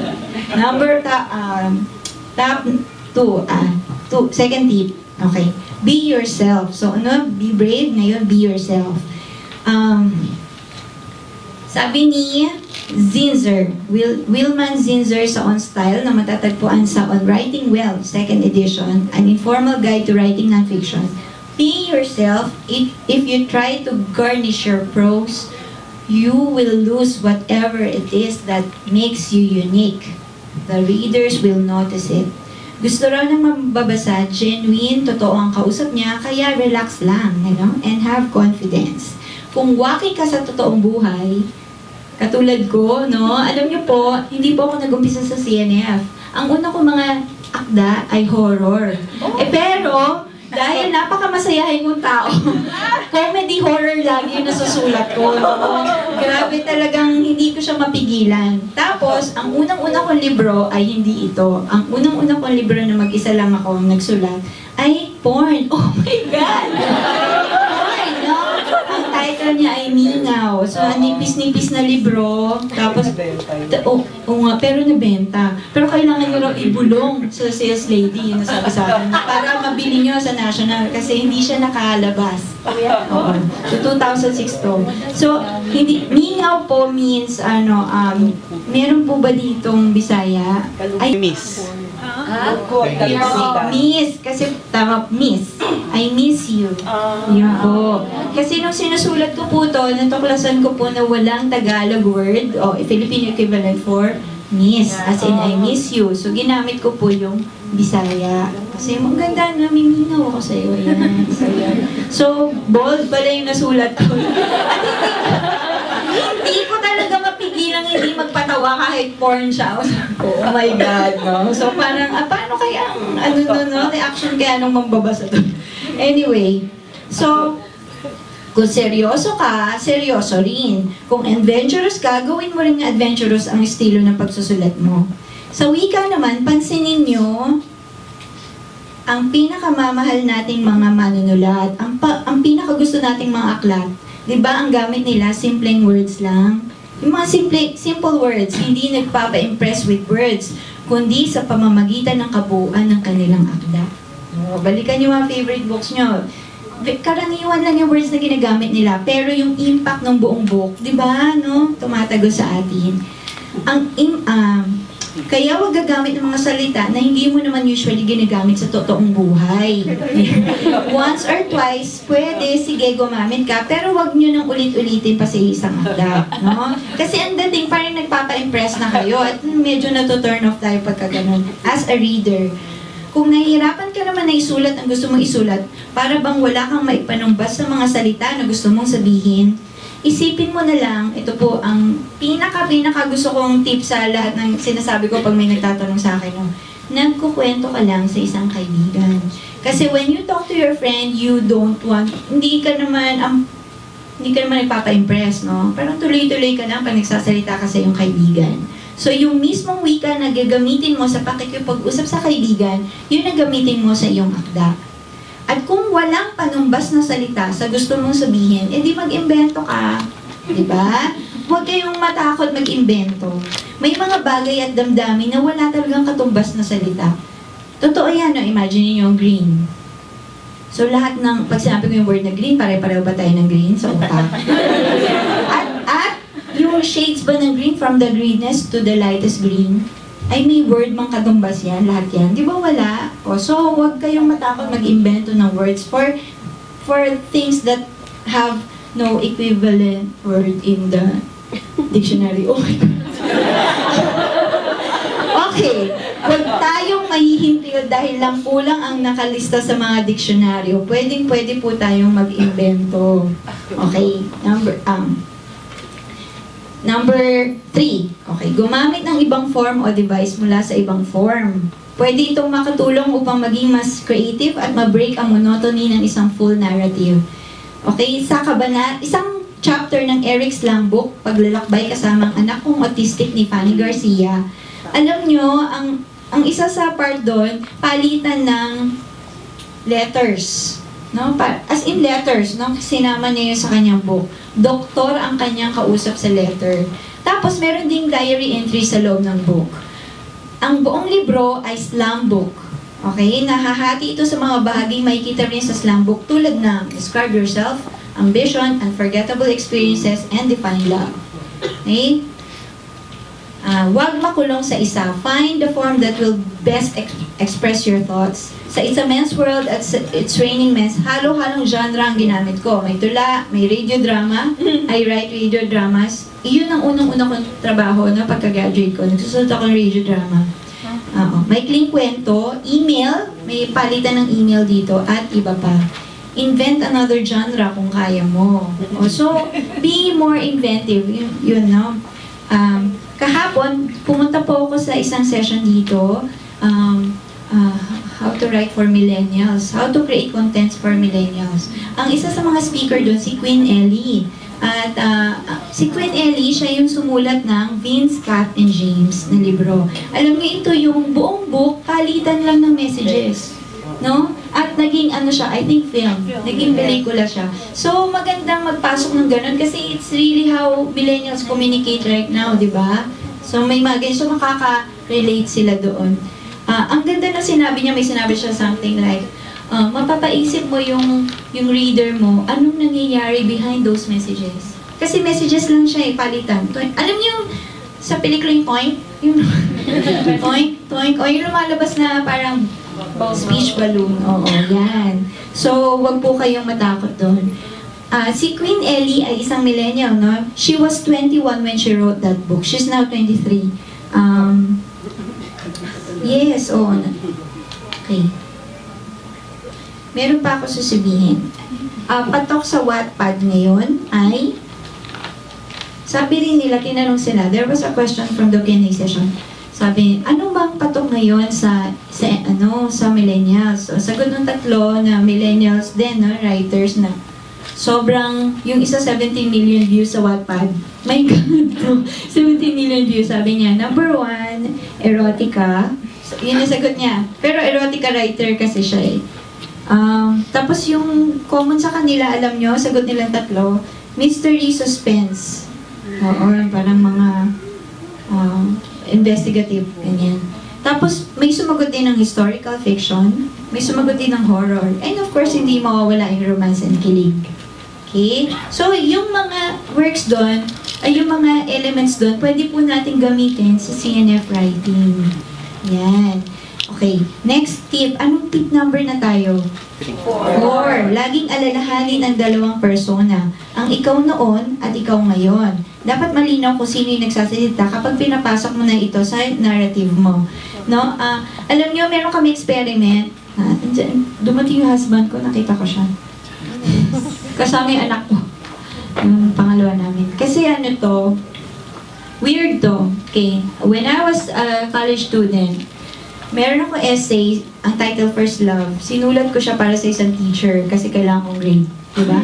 Top 2. Second tip. Okay. Be yourself. So, ano? Be brave. Ngayon, be yourself. Sabi ni Zinzer, Wilman Zinzer sa On Style na matatagpuan sa On Writing Well, 2nd edition, an informal guide to writing nonfiction. Be yourself. If you try to garnish your prose, you will lose whatever it is that makes you unique. The readers will notice it. Gusto raw ng mababasa, genuine, totoo ang kausap niya, kaya relax lang, and have confidence. Kung waki ka sa totoong buhay, katulad ko, no? Alam niyo po, hindi po ako nag-umpisa sa CNF. Ang una ko mga akda ay horror. Pero, dahil napakamasayahin kong tao, comedy horror lagi yung nasusulat ko. No? Grabe talagang hindi ko siya mapigilan. Tapos, ang unang-una kong libro ay hindi ito. Ang unang-una kong libro na mag-isa lang ako nagsulat ay porn. Oh my God! Ang title niya ay Mingaw. So, nipis-nipis na libro. Tapos, pero nabenta. Pero kailangan nyo raw ibulong sa sales lady, yung nasabi sa akin, para mabili nyo sa National kasi hindi siya nakalabas. Oo. So, 2006 to. So, Mingaw po means, meron po ba ditong Bisaya? Ay, Miss. Miss. Kasi, tama, Miss. I miss you. Yun po. Kasi nung sinusulat ko po to, natuklasan ko po na walang Tagalog word o Philippine equivalent for miss. As in, I miss you. So, ginamit ko po yung Bisaya. Kasi maganda na, miminaw ako sa'yo. Yan. So, bold pala yung nasulat ko. At hindi ko talaga mapigilang hindi magpatawa kahit porn siya. Oh my God, no? So, parang, paano kaya ang, reaction kaya nung mambabasa to? Anyway, so, kung seryoso ka, seryoso rin. Kung adventurous ka, gawin mo rin adventurous ang estilo ng pagsusulat mo. Sa wika naman, pansinin nyo, ang pinakamamahal nating mga manunulat, ang pinakagusto nating mga aklat, di ba ang gamit nila, simpleng words lang? Yung mga simple words, hindi nagpapa-impress with words, kundi sa pamamagitan ng kabuuan ng kanilang akda. Balikan yung mga favorite books nyo. Karaniwan lang yung words na ginagamit nila, pero yung impact ng buong book, di ba, no? Tumatago sa atin. Kaya wag gagamit ng mga salita na hindi mo naman usually ginagamit sa totoong buhay. Once or twice, pwede, sige, gumamit ka, pero wag nyo nang ulit-ulitin pa sa isang akda, no? Kasi ang dating parang nagpapa-impress na kayo at medyo natuturn off tayo pagka ganun. As a reader, kung nahihirapan ka naman na isulat ang gusto mong isulat, para bang wala kang maipanumbas sa mga salita na gusto mong sabihin, isipin mo na lang, ito po ang pinaka gusto kong tip sa lahat ng sinasabi ko pag may nagtatanong sa akin, no? Nagkukwento ka lang sa isang kaibigan. Kasi when you talk to your friend, you don't want, hindi ka naman nagpapa-impress, no? Parang tuloy-tuloy ka lang pag nagsasalita ka sa iyong kaibigan. So yung mismong wika na gagamitin mo sa pakikipag-usap sa kaibigan, yun na gamitin mo sa iyong akda. At kung walang panumbas na salita sa gusto mong sabihin, edi mag-imbento ka. Diba? Huwag kayong matakot mag-imbento. May mga bagay at damdamin na wala talagang katumbas na salita. Totoo yan, no? Imagine niyo yung green. So lahat ng, pag sinabi ko yung word na green, pare-pareho ba tayo ng green sa utak? At yung shades ba ng green, from the greenness to the lightest green, ay may word mang katumbas yan, lahat yan. Di ba wala? O, so huwag kayong matakot mag-invento ng words for things that have no equivalent word in the dictionary. Oh my God. Okay, huwag tayong mahihintil dahil lang kulang ang nakalista sa mga diksyonaryo. Pwede po tayong mag-invento. Okay, number 3. Okay, gumamit ng ibang form o device mula sa ibang form. Pwede itong makatulong upang maging mas creative at ma-break ang monotony ng isang full narrative. Okay, isang chapter ng Eric's Slang Book, Paglalakbay kasamang anak kong autistic ni Fanny Garcia. Alam nyo, ang isa sa part doon, palitan ng letters. No? As in letters, no? Sinama niya yun sa kanyang book. Doktor ang kanyang kausap sa letter. Tapos meron ding diary entry sa loob ng book. Ang buong libro ay slang book. Okay? Nahahati ito sa mga bahaging makikita rin sa slang book tulad ng describe yourself, ambition, unforgettable experiences, and define love. Okay? Huwag makulong sa isa. Find the form that will best express your thoughts. Sa It's a Men's World at It's Raining Men's, halo-halong genre ang ginamit ko. May tula, may radio drama. I write radio dramas. Iyon ang unang-unang kong trabaho na pagka-graduate ko. Nagsusulat ako ng radio drama. May kling kwento, email, may palitan ng email dito, at iba pa. Invent another genre kung kaya mo. So, be more inventive. Yun, no? Kahapon, pumunta po ako sa isang session dito, how to write for millennials, how to create contents for millennials. Ang isa sa mga speaker doon, si Queen Ellie. At si Queen Ellie, siya yung sumulat ng Vince, Kat, and James na libro. Alam niyo, ito yung buong book, palitan lang ng messages. No? At naging ano siya, I think film. Naging pelikula siya. So magandang magpasok ng ganun kasi it's really how millennials communicate right now, di ba? So may mga ganyan, so makaka-relate sila doon. Ang ganda na sinabi niya, may sinabi siya something like, mapapaisip mo yung reader mo, anong nangyayari behind those messages. Kasi messages lang siya palitan. Alam niyo sa pelikula yung point? Yung toink, toink, o yung lumalabas na parang speech balloon. Oo, yan. So, wag po kayong matakot doon. Si Queen Ellie ay isang millennial, no? She was 21 when she wrote that book. She's now 23. Yes, oo. Okay. Meron pa ako sasabihin. Patok sa Wattpad ngayon ay, sabi rin nila, tinanong sila, there was a question from the Q&A session. Sabi, ano bang patok ngayon sa millennials? So, sagot ng tatlo na millennials din, no, writers na sobrang, yung isa 17 million views sa Wattpad. My God, 17 million views. Sabi niya, number 1, erotica. So, yun yung sagot niya. Pero erotica writer kasi siya eh. Tapos yung common sa kanila, alam nyo, sagot nilang tatlo, mystery suspense. Oo, parang mga investigative, ganyan. Tapos, may sumagot din ng historical fiction, may sumagot din ng horror, and of course, hindi mawawala yung romance and kilig. Okay? So, yung mga works doon, ay yung mga elements doon, pwede po natin gamitin sa CNF writing. Yan. Okay, next tip. Anong tip number na tayo? 4. Laging alalahanin ang dalawang persona. Ang ikaw noon at ikaw ngayon. Dapat malinaw kung sino yung nagsasalita kapag pinapasok mo na ito sa narrative mo. No? Alam nyo, meron kami experiment. Dumating yung husband ko, nakita ko siya. Kasama yung anak ko. Yung pangalawa namin. Kasi ano to, weird to. Okay. When I was a college student, meron ako essay, ang title First Love. Sinulat ko siya para sa isang teacher kasi kailangan kong grade. Diba?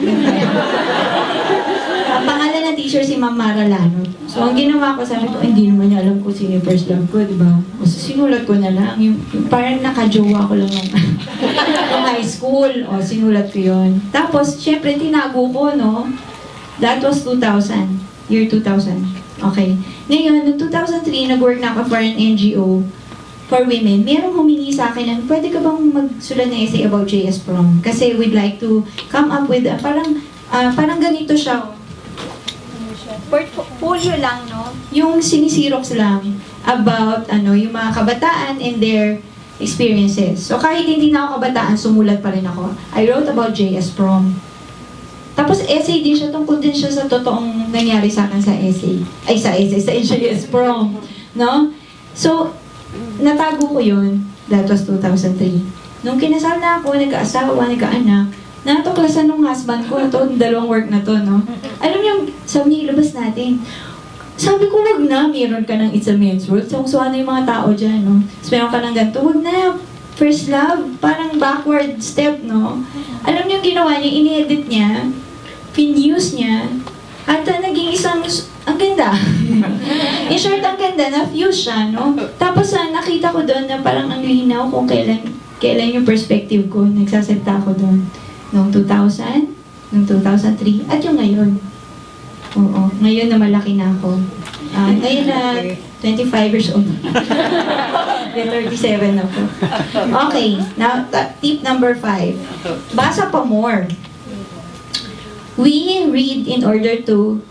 Ang pangalan ng teacher si Ma'am Mara Lanot. So, ang ginawa ko, sabi ko, hindi naman niya alam kung sino yung first love ko, di ba? O, so, sinulat ko na lang. Yung parang nakajowa ko lang yung high school. O, sinulat ko yun. Tapos, syempre, tinago ko, no? That was 2000. Year 2000. Okay. Ngayon, noong 2003, nag-work na ako for an NGO for women. Merong humingi sa akin na, pwede ka bang magsulat ng essay about JS Prom? Kasi we'd like to come up with, parang ganito siya. Portfolio lang, no? Yung sinisirox lang about, yung mga kabataan and their experiences. So, kahit hindi na ako kabataan, sumulat pa rin ako. I wrote about JS Prom. Tapos, essay din siya, tungkol din siya sa totoong nangyari sa akin sa essay. Ay, sa JS Prom. No? So, natago ko yun. That was 2003. Nung kinasal na ako, nagka-asawa, nagka-anak, natuklasan ng husband ko, itong dalawang work na to, no? Alam niyo, sabi niya, ilabas natin. Sabi ko, wag na, meron ka ng It's a Men's World. So, ano yung mga tao dyan, no? So, meron ka ng ganito, wag na, first love, parang backward step, no? Alam niyo yung ginawa niya, in-edit niya, pin-use niya, at naging isang, ang ganda. In short, ang ganda, na-fuse siya, no? Tapos, nakita ko doon na parang ang linaw kung kailan yung perspective ko, nagsasalita ko doon. Noong 2000, noong 2003, at yung ngayon. Oo, ngayon na malaki na ako. Ngayon na 25 years old. 37 na po. Okay, now tip number 5. Basa pa more. We read in order to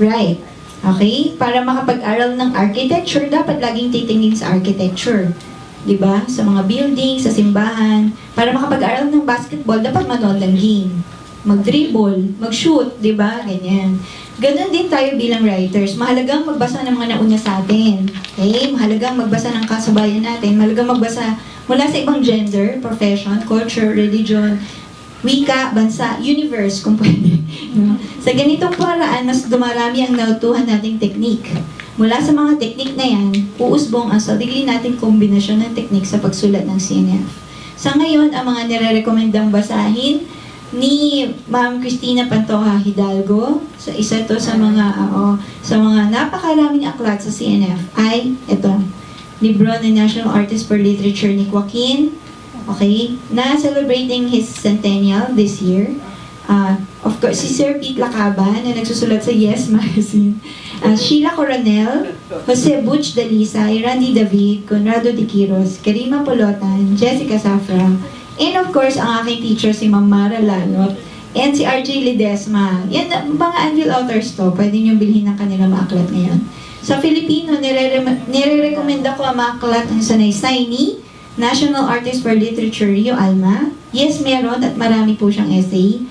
write. Okay? Para makapag-aral ng architecture, dapat laging titingin sa architecture. Diba? Sa mga building, sa simbahan. Para makapag-aral ng basketball, dapat manood ng game. Mag-dribble, mag-shoot, diba? Ganyan. Ganon din tayo bilang writers. Mahalagang magbasa ng mga nauna sa atin. Okay? Mahalagang magbasa ng kasabayan natin. Mahalagang magbasa mula sa ibang gender, profession, culture, religion, wika, bansa, universe, kung pwede. Sa ganitong paraan, mas dumarami ang nautuhan nating technique. Mula sa mga teknik na yan, uusbong ang sarili nating kombinasyon ng teknik sa pagsulat ng CNF. Sa ngayon, ang mga nire-recommendang basahin ni Ma'am Cristina Pantoja Hidalgo, sa isa to sa mga napakaraming aklat sa CNF ay ito, libro ng National Artist for Literature ni Joaquin, okay, na celebrating his centennial this year. Of course, si Sir Pete Lacaba na nagsusulat sa Yes Magazine. Sheila Coronel, Jose Butch Dalisay, Randy David, Conrado de Quiros, Karima Polotan, Jessica Safra, and of course, ang aking teacher si Ma'am Mara Lanot, and si RJ Ledesma. Yan, mga Anvil authors to. Pwede nyo bilhin ng kanilang mga aklat ngayon. Sa Filipino, nire-recommenda ko ang mga aklat ng Sanaysay ni National Artist for Literature, Rio Alma. Yes, meron at marami po siyang essay.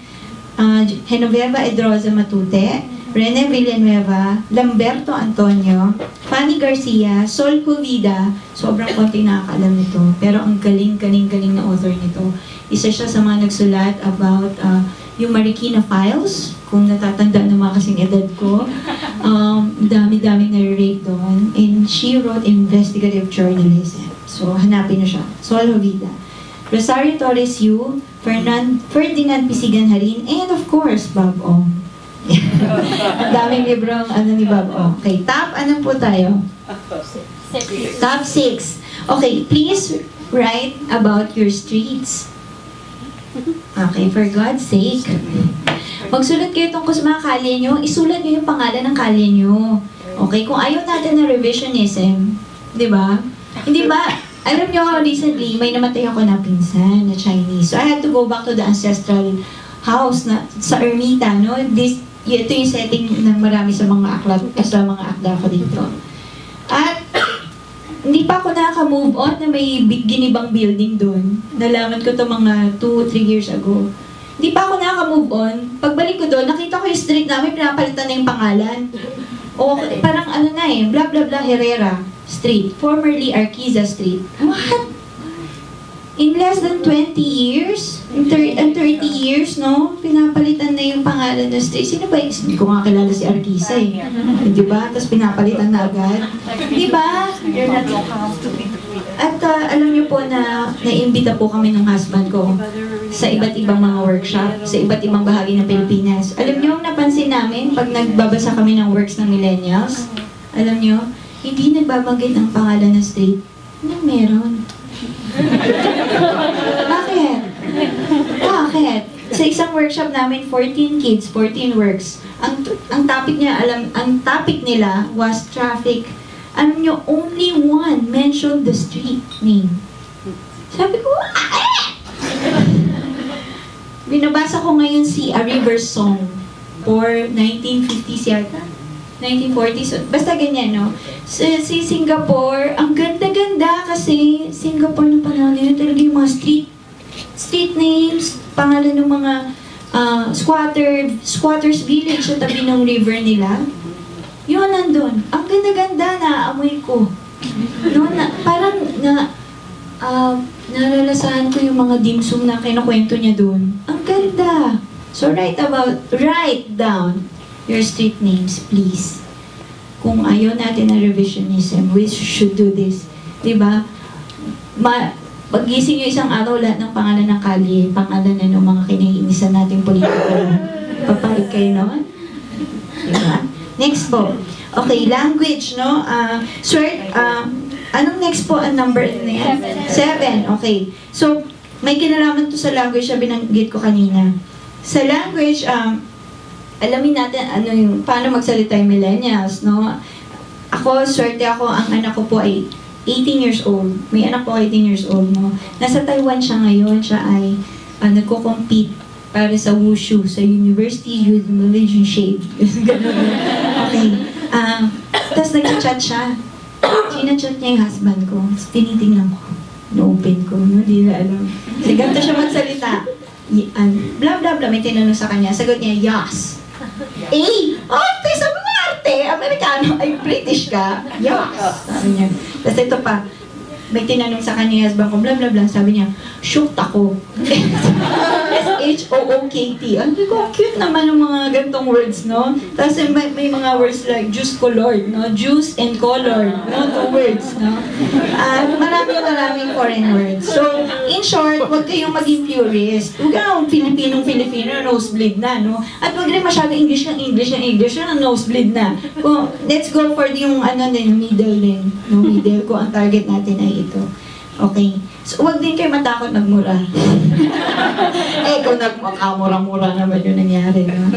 Genoveva Edroza Matute, Rene Villanueva, Lamberto Antonio, Fanny Garcia, Sol Cuvida, sobrang konti nakakaalam nito, pero ang galing na author nito. Isa siya sa mga nagsulat about yung Marikina Files, kung natatanda ng mga kasing edad ko. Dami-daming nare-rate doon. And she wrote investigative journalism. So, hanapin niyo siya. Sol Cuvida. Rosario Torres Yu, Ferdinand Pisigan Harin, and of course, Bob Ong. Ang daming librong ni Bob Ong. Okay, top, ano po tayo? Top 6. Okay, please write about your streets. Okay, for God's sake. Magsulat kayo tungkol sa mga kalye nyo, isulat nyo yung pangalan ng kalye nyo. Okay, kung ayaw natin na revisionism, di ba? Hindi ba? Alam nyo, recently, may namatay ako na pinsan na Chinese. So, I had to go back to the ancestral house na sa Ermita, no? Ito yung setting ng marami sa mga aklat, sa mga akda ko dito. At, hindi pa ako nakaka-move on na may ginibang building doon. Nalaman ko to mga 2-3 years ago. Hindi pa ako nakaka-move on. Pagbalik ko doon, nakita ko yung street namin, pinapalitan na yung pangalan. O, parang ano na blah blah blah Herrera Street, formerly Arquiza Street. What? In less than 20 years? In 30 years, no? Pinapalitan na yung pangalan ng street. Sino ba? Hindi ko nga kilala si Arquiza Di ba? Tapos pinapalitan na agad. Di ba? At alam niyo po na naimbita po kami ng husband ko sa iba't ibang mga workshop, sa iba't ibang bahagi ng Pilipinas. Alam nyo, ang napansin namin pag nagbabasa kami ng works ng millennials, alam nyo, hindi nagbabanggit ang pangalan ng street. Ano meron? Bakit? Bakit? Sa isang workshop namin, 14 kids, 14 works. Ang topic niya, ang topic nila was traffic. Alam nyo, only one mentioned the street name. Sabi ko, binabasa ko ngayon si A River Song for 1950s yata. 1940s. Basta ganyan, no? Si Singapore, ang ganda-ganda kasi Singapore ng panahon na yun, talaga yung mga street names, pangalan ng mga squatters village sa tabi ng river nila. Yun, nandun. Ang ganda-ganda, naaamoy ko. No, parang nalalasahan ko yung mga dimsum na kinukwento niya doon. Ang ganda. So write down your street names, please. Kung ayaw natin na revisionism, we should do this. Diba? Pag-gising nyo isang araw, lahat ng pangalan ng kalye, pangalan na ng mga kinainisan nating politika. Papalit kayo noon? Diba? Next po. Okay, language, no? Anong next po ang number na yan? 7. Okay. So, may kinalaman to sa language na binanggit ko kanina. Sa language, alamin natin paano magsalita yung millennials, no? Ako, swerte ako, ang anak ko po ay 18 years old. May anak po 18 years old, no? Nasa Taiwan siya ngayon. Siya ay nagko-compete para sa wushu, sa University Youth Malaysian Shade. Okay. Tapos nag-chat siya. Sinachat niya yung husband ko. Tinitingnan ko. No-open ko. No? Di na alam. Kasi ganito siya magsalita. Blah, blah, blah. May tinanong sa kanya. Sagot niya, yes. Arte! Sabi mo arte! Amerikano. Ay, British ka? Yes. Sabi niya. Tapos ito pa. May tinanong sa kanya yung husband ko. Blah, blah, blah. Sabi niya, shoot ako. S-H-O-O-K-T. Ano ko, cute naman ng mga gantong words, no? Tapos may mga words like juice colored, no? Juice and colored, no? 2 words, no? Maraming foreign words. So, in short, huwag kayong maging purist. Huwag kang Filipino, nosebleed na, no? At huwag rin masyado English, nosebleed na. Let's go for yung middle din. No, middle ko, ang target natin ay ito. Okay. So, huwag din kayo matakot magmura. Kung nagmakamura-mura naman yung nangyari, no?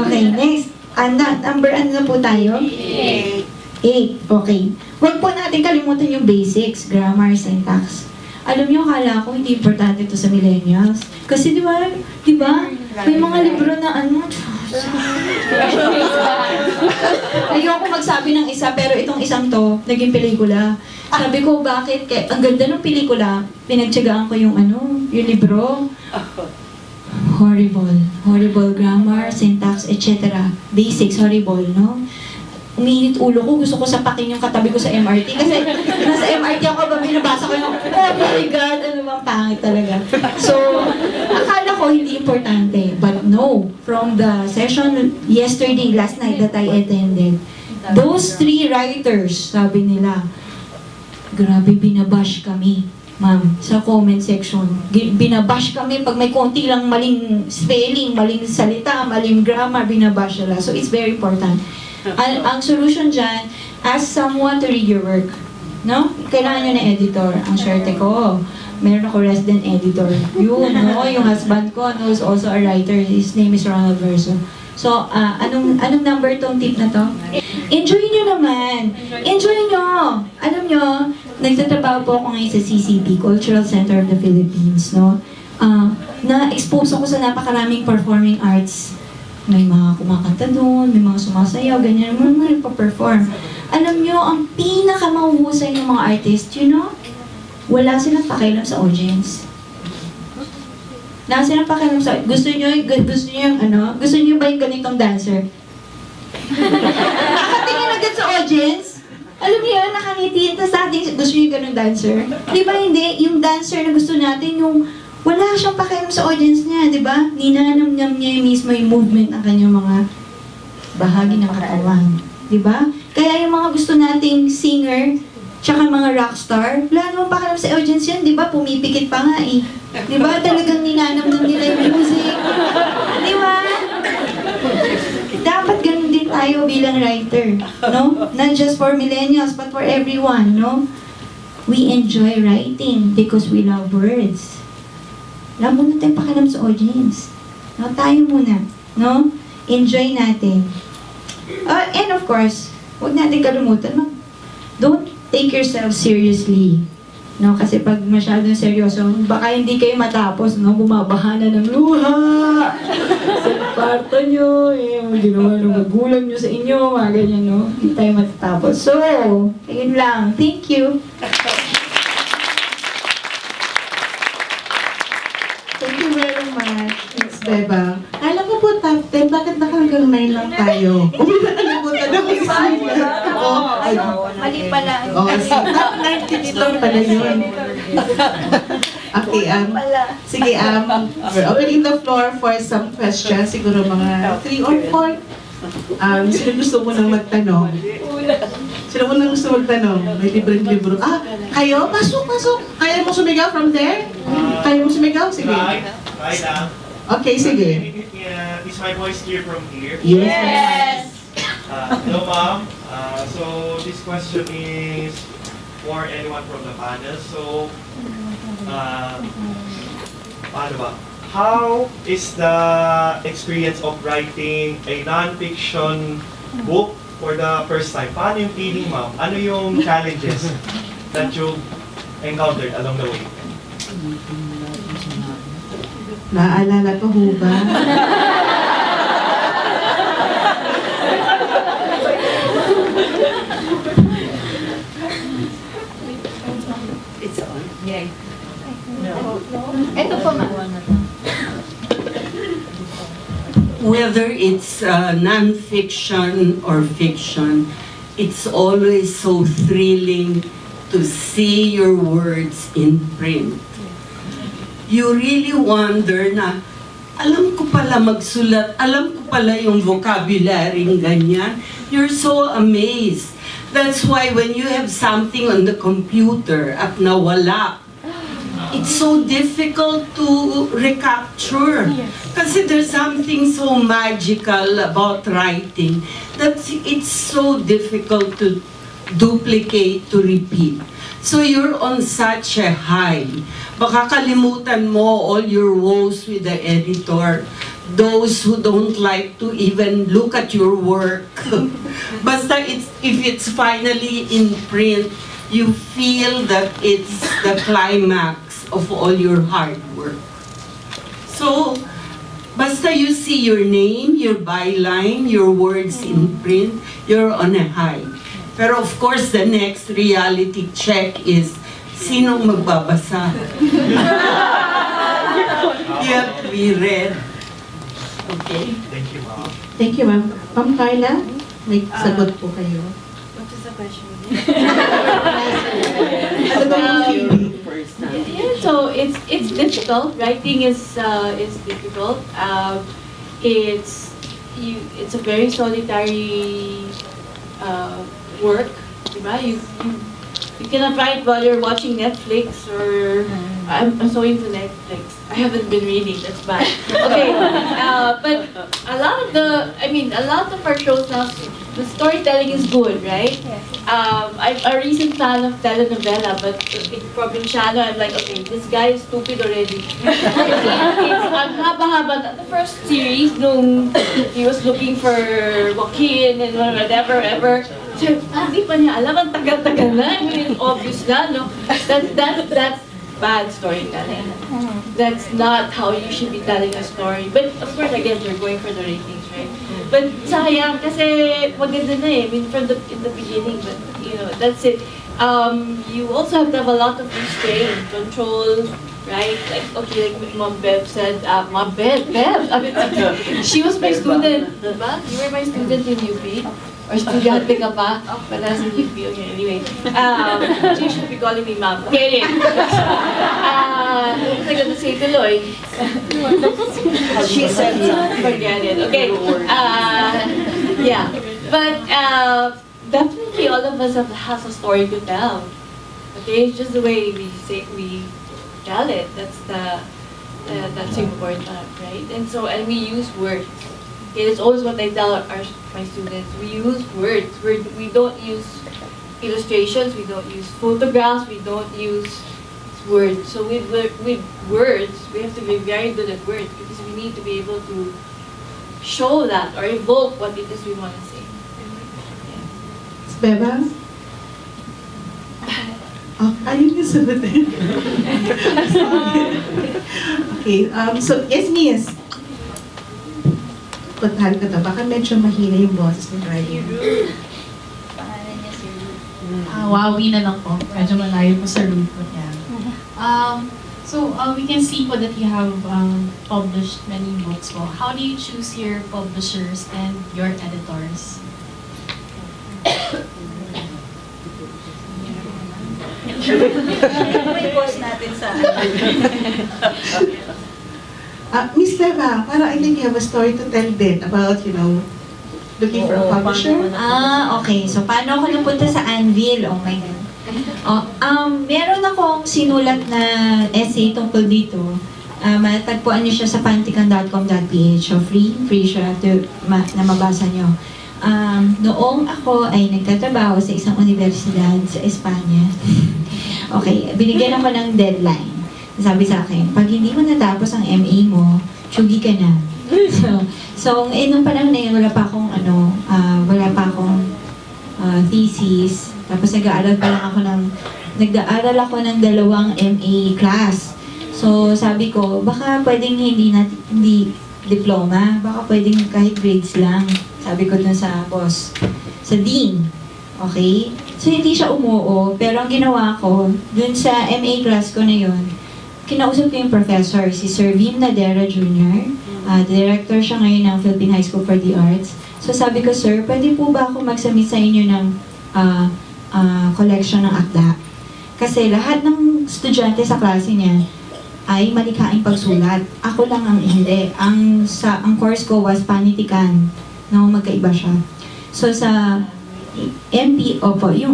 Okay, next. Number na po tayo? 8. Okay. Huwag po natin kalimutan yung basics, grammar, syntax. Alam niyo, akala ko hindi importante ito sa millennials. Kasi di ba, may mga libro na ayoko magsabi ng isa, pero itong isang to, naging pelikula. Sabi ko, bakit? Ang ganda ng pelikula, pinagtsagaan ko yung libro. Horrible grammar, syntax, etc. Basics, horrible, no? Umiinit ulo ko, gusto ko sapakin yung katabi ko sa MRT. Kasi nasa MRT ako, binabasa ko yung, oh my God, ano bang pangit talaga. So, akala ko hindi importante. But no, from the session yesterday, last night that I attended, those 3 writers, sabi nila, grabe, binabash kami, ma'am, sa comment section. Binabash kami pag may konti lang maling spelling, maling salita, maling grammar, binabash nila. So, it's very important. Ang solution dyan, ask someone to read your work. No? Kailangan nyo na editor. Ang swerte ko, meron ako resident editor. Yun, no? Yung husband ko knows also a writer. His name is Ronald Verso. So, anong number tong tip na to? Enjoy nyo naman. Enjoy nyo. Alam nyo, nagtatrabaho po ako ngayon sa CCP, Cultural Center of the Philippines, no? Na-expose ako sa napakaraming performing arts. May mga kumakanta doon, may mga sumasayaw, ganyan, mga nagpa-perform. Alam nyo, ang pinakamahuhusay ng mga artist, wala silang pakialam sa audience. Wala silang pakialam sa gusto nyo ba yung ganitong dancer? Nakatingin agad sa audience. Alam niyo yun, nakangiti sa ating gusto nyo yung ganong dancer. Di ba hindi? Yung dancer na gusto natin, yung wala siyang pakialam sa audience niya, di ba? Ninanamnam niya mismo yung movement ng kanyang mga bahagi ng katawan. Di ba? Kaya yung mga gusto nating singer, tsaka mga rockstar, wala namang pakialam sa audience yan, di ba? Pumipikit pa nga eh. Di ba? Talagang ninanamnam writer, no? Not just for millennials, but for everyone, no? We enjoy writing because we love words. Wala muna tayong pakialam sa audience. No? Tayo muna, no? Enjoy natin. And of course, huwag natin kalimutan, don't take yourself seriously. No, kasi pag masyadong seryoso, baka hindi kayo matapos, no? Bumabaha na ng luha sa kwarto nyo, ginawa ng magulang nyo sa inyo, mga ganyan, no? Hindi tayo matatapos. So, ayun lang. Thank you. Thank you very much, Miss Beba. Alam ko po, top 10, bakit nakalagang 9 lang tayo? Nakalimutan na ko sa Mali pala. top 9 tips lang pala yun. Okay, sige, we're opening the floor for some questions. Siguro mga 3 or 4. Sino gusto mo nang magtanong? Sino mo nang gusto magtanong? May libreng libro. Kayo? Pasok, pasok. Kaya mo sumigaw from there? Kaya mo sumigaw? Sige. Right now. Okay, sige. Is my voice clear from here? Yes! Hello, ma'am. So this question is for anyone from the panel. So, paano ba? How is the experience of writing a non-fiction book for the first time? Paano yung feeling, ma'am? Ano yung challenges that you encountered along the way? Naaalala ko ho ba? It's on. Yeah. Ito po, ma'am. Whether it's non-fiction or fiction, it's always so thrilling to see your words in print. You really wonder na, alam ko pala magsulat, alam ko pala yung vocabulary ganyan. You're so amazed. That's why when you have something on the computer at nawala, it's so difficult to recapture. Kasi there's something so magical about writing that it's so difficult to duplicate, to repeat. So you're on such a high. Baka kalimutan mo all your woes with the editor, those who don't like to even look at your work. Basta if it's finally in print, you feel that it's the climax of all your hard work. So, basta you see your name, your byline, your words in print, you're on a high. Pero of course, the next reality check is, sinong magbabasa? You have to be read. Okay? Thank you, ma'am. Thank you, ma'am. Ma'am Carla, may sagot po kayo. What is the question? Ano ba yung feeling? Yeah, so it's difficult. Writing is difficult. It's a very solitary work, diba? You cannot write while you're watching Netflix or I'm so into Netflix. I haven't been reading. That's bad. Okay, but a lot of our shows now, the storytelling is good, right? Yes. I'm a recent fan of telenovela, but in Provinciano, I'm like, okay, this guy is stupid already. Ang haba-haba. The first series, nung he was looking for Joaquin and whatever, so, hindi pa niya alam, ang tagal-tagal na. I mean, it's obvious na, no? That's bad storytelling. That's not how you should be telling a story. But of course, again, you're going for the ratings, right? But sayang, kasi maganda na eh. I mean, in the beginning, but you know, that's it. You also have to have a lot of restraint, control, right? Like, okay, like Mom Bev said, Mom Bev, I mean, she was my student, diba? You were my student in UP. Or estudyante ka pa, but that's in UP, okay, anyway. She should be calling me Mom. Okay, what was I gonna say to Lloyd? She said Forget it, okay. Yeah, but definitely all of us has a story to tell. Okay, it's just the way we tell it. That's important, right? And we use words. Okay, that's always what I tell my students. We use words. We don't use illustrations. We don't use photographs. We don't use words. So with words, we have to be very good at words because we need to be able to show that or evoke what it is we want to say. Beba? Oh, ayun yung sagutin. Okay, so, yes, miss. Puntahan ka to. Baka medyo mahina yung boses ng driving. Pangalan niya si Ruth. Wawi na lang po. Medyo malayo po sa root po niya. So we can see po that you have published many books po. How do you choose your publishers and your editors? May post natin sa Miss Beba, parang I think you have a story to tell din about, looking for a publisher. Okay. So, paano ako napunta sa Anvil? Oh my God. Meron akong sinulat na essay tungkol dito. Matagpuan niyo siya sa pantikan.com.ph. So, free siya na mabasa niyo. Noong ako ay nagtatrabaho sa isang universidad sa Espanya. Okay, binigyan ako ng deadline. Sabi sa akin, pag hindi mo natapos ang MA mo, tsugi ka na. So nung panahon na yun, wala pa akong thesis. Tapos nag-aaral ako ng 2 MA class. So sabi ko, baka pwedeng hindi diploma, baka pwedeng kahit grades lang. Sabi ko dun sa boss, sa dean. Okay? So hindi siya umuo, pero ang ginawa ko, dun sa MA class ko na yun, kinausap ko yung professor, si Sir Vim Nadera Jr. Director siya ngayon ng Philippine High School for the Arts. So sabi ko, sir, pwede po ba ako mag-submit sa inyo ng collection ng akda? Kasi lahat ng estudyante sa klase niya ay malikhaing pagsulat. Ako lang ang hindi. Ang course ko was panitikan. No, magkaiba siya. So sa MP,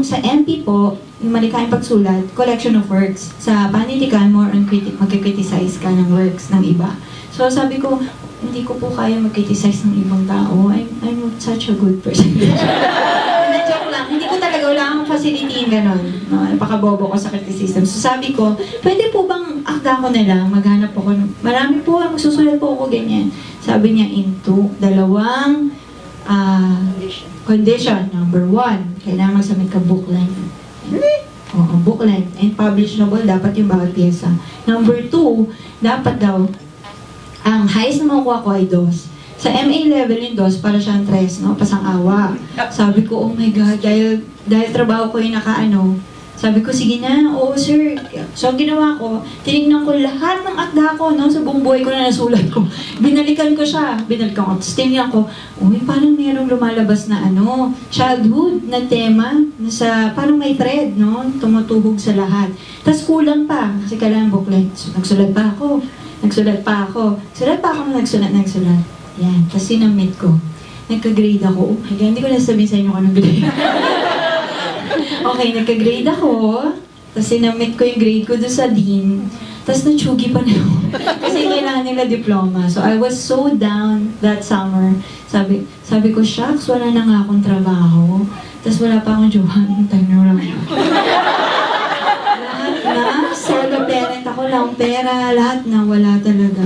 sa MP po, yung malikhaing pagsulat, collection of works. Sa panitikan, more on magkikriticize ka ng works ng iba. So sabi ko, hindi ko po kaya mag-criticize ng ibang tao. I'm such a good person. Joke lang. Hindi ko talaga, wala akong facility gano'n. No? Napakabobo ko sa criticism. So sabi ko, pwede po bang akda ko na lang, maghanap ako. Marami po, magsusulat po ako ganyan. Sabi niya, into 2 condition. Number 1, kailangan mag-submit ka book length. Oo, book length. And publishable, dapat yung bawat pyesa. Number 2, dapat daw, ang highest na makukuha ko ay 2. Sa MA level yung 2, para siyang 3, no? Pasang-awa. Sabi ko, oh my God, dahil trabaho ko yung sabi ko, sige na, oo sir. So, ang ginawa ko, tinignan ko lahat ng akda ko, no? Sa buong buhay ko na nasulat ko. Binalikan ko siya. Tapos tinignan ko, uy, parang mayroong lumalabas na childhood na tema, parang may thread, no? Tumutuhog sa lahat. Tapos kulang pa, kasi kailangan booklet. So, nagsulat pa ako. Nagsulat pa ako ng nagsulat. Yan, tapos sinamit ko. Nagka-grade ako. Hindi ko nasabihin sa inyo kung anong grade. Okay, nagka-grade ako. Tapos sinamit ko yung grade ko doon sa dean. Tapos na-tsugi pa na ako. Kasi kailangan nila diploma. So I was so down that summer. Sabi ko, shucks, wala na nga akong trabaho. Tapos wala pa akong jowa ng time na solo parent ako lang, pera, lahat na wala talaga.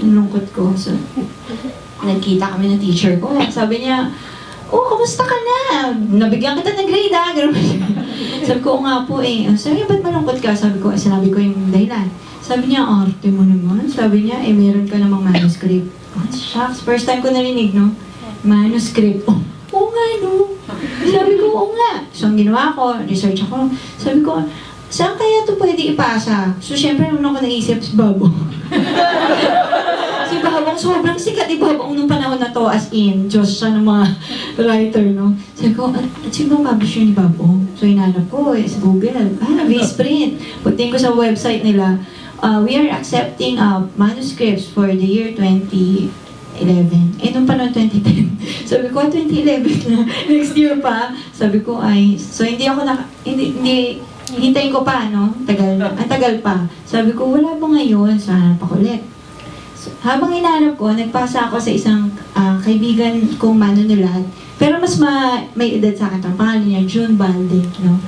Ang lungkot ko. So, nagkita kami ng teacher ko. Sabi niya, oh, kamusta ka na? Nabigyan kita ng grade, ha? Sabi ko, nga po eh. Sabi niya, ba't malungkot ka? Sinabi ko yung dahilan. Sabi niya, arte mo naman. Sabi niya, meron ka namang manuscript. Oh, shucks, first time ko narinig, no? Manuscript. Oh, oo nga, no? Sabi ko, oo nga. So, ang ginawa ko, research ako. Sabi ko, saan kaya ito pwede ipasa? So, syempre, nung ako naisip, si Babong. Si Babong, sobrang sikat ni Babong nung panahon na to, as in, Diyos siya ng mga writer, no? Sabi ko, at sino ang publisher ni Babong? So, hinanap ko, sa Google. Visprint. Pagtingin ko sa website nila, we are accepting manuscripts for the year 2011. Nung panahon 2010. Sabi ko, 2011 na. Next year pa. Sabi ko, so hindi ako hintayin ko pa, no? Ang tagal pa. Sabi ko, wala ba ngayon? So, hanap ako ulit. So, habang hinahanap ko, nagpasa ako sa isang kaibigan kong manunulat. Pero mas may edad sa akin. Ang pangalan niya, June Balde. No?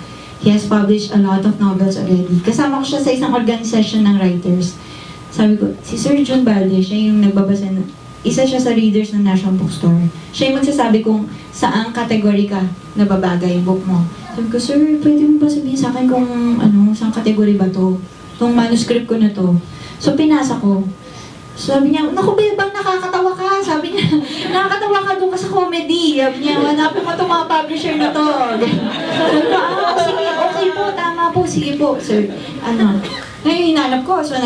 He has published a lot of novels already. Kasama ko siya sa isang organization ng writers. Sabi ko, si Sir June Balde, siya yung nagbabasa, isa siya sa readers ng National Bookstore. Siya yung magsasabi kung saang kategory ka nababagay yung book mo. Sabi ko, sir, pwede mo ba sabihin sa akin kung saang kategory ba to? Itong manuscript ko na to. So, pinasa ko. Sabi niya, naku, bang nakakatawa ka. Sabi niya, nakakatawa ka doon ka sa comedy. Sabi niya, hanapin mo itong mga publisher na to. Sabi ko, sige, okay po, tama po, sige po, sir. Ngayon, hinanap ko, so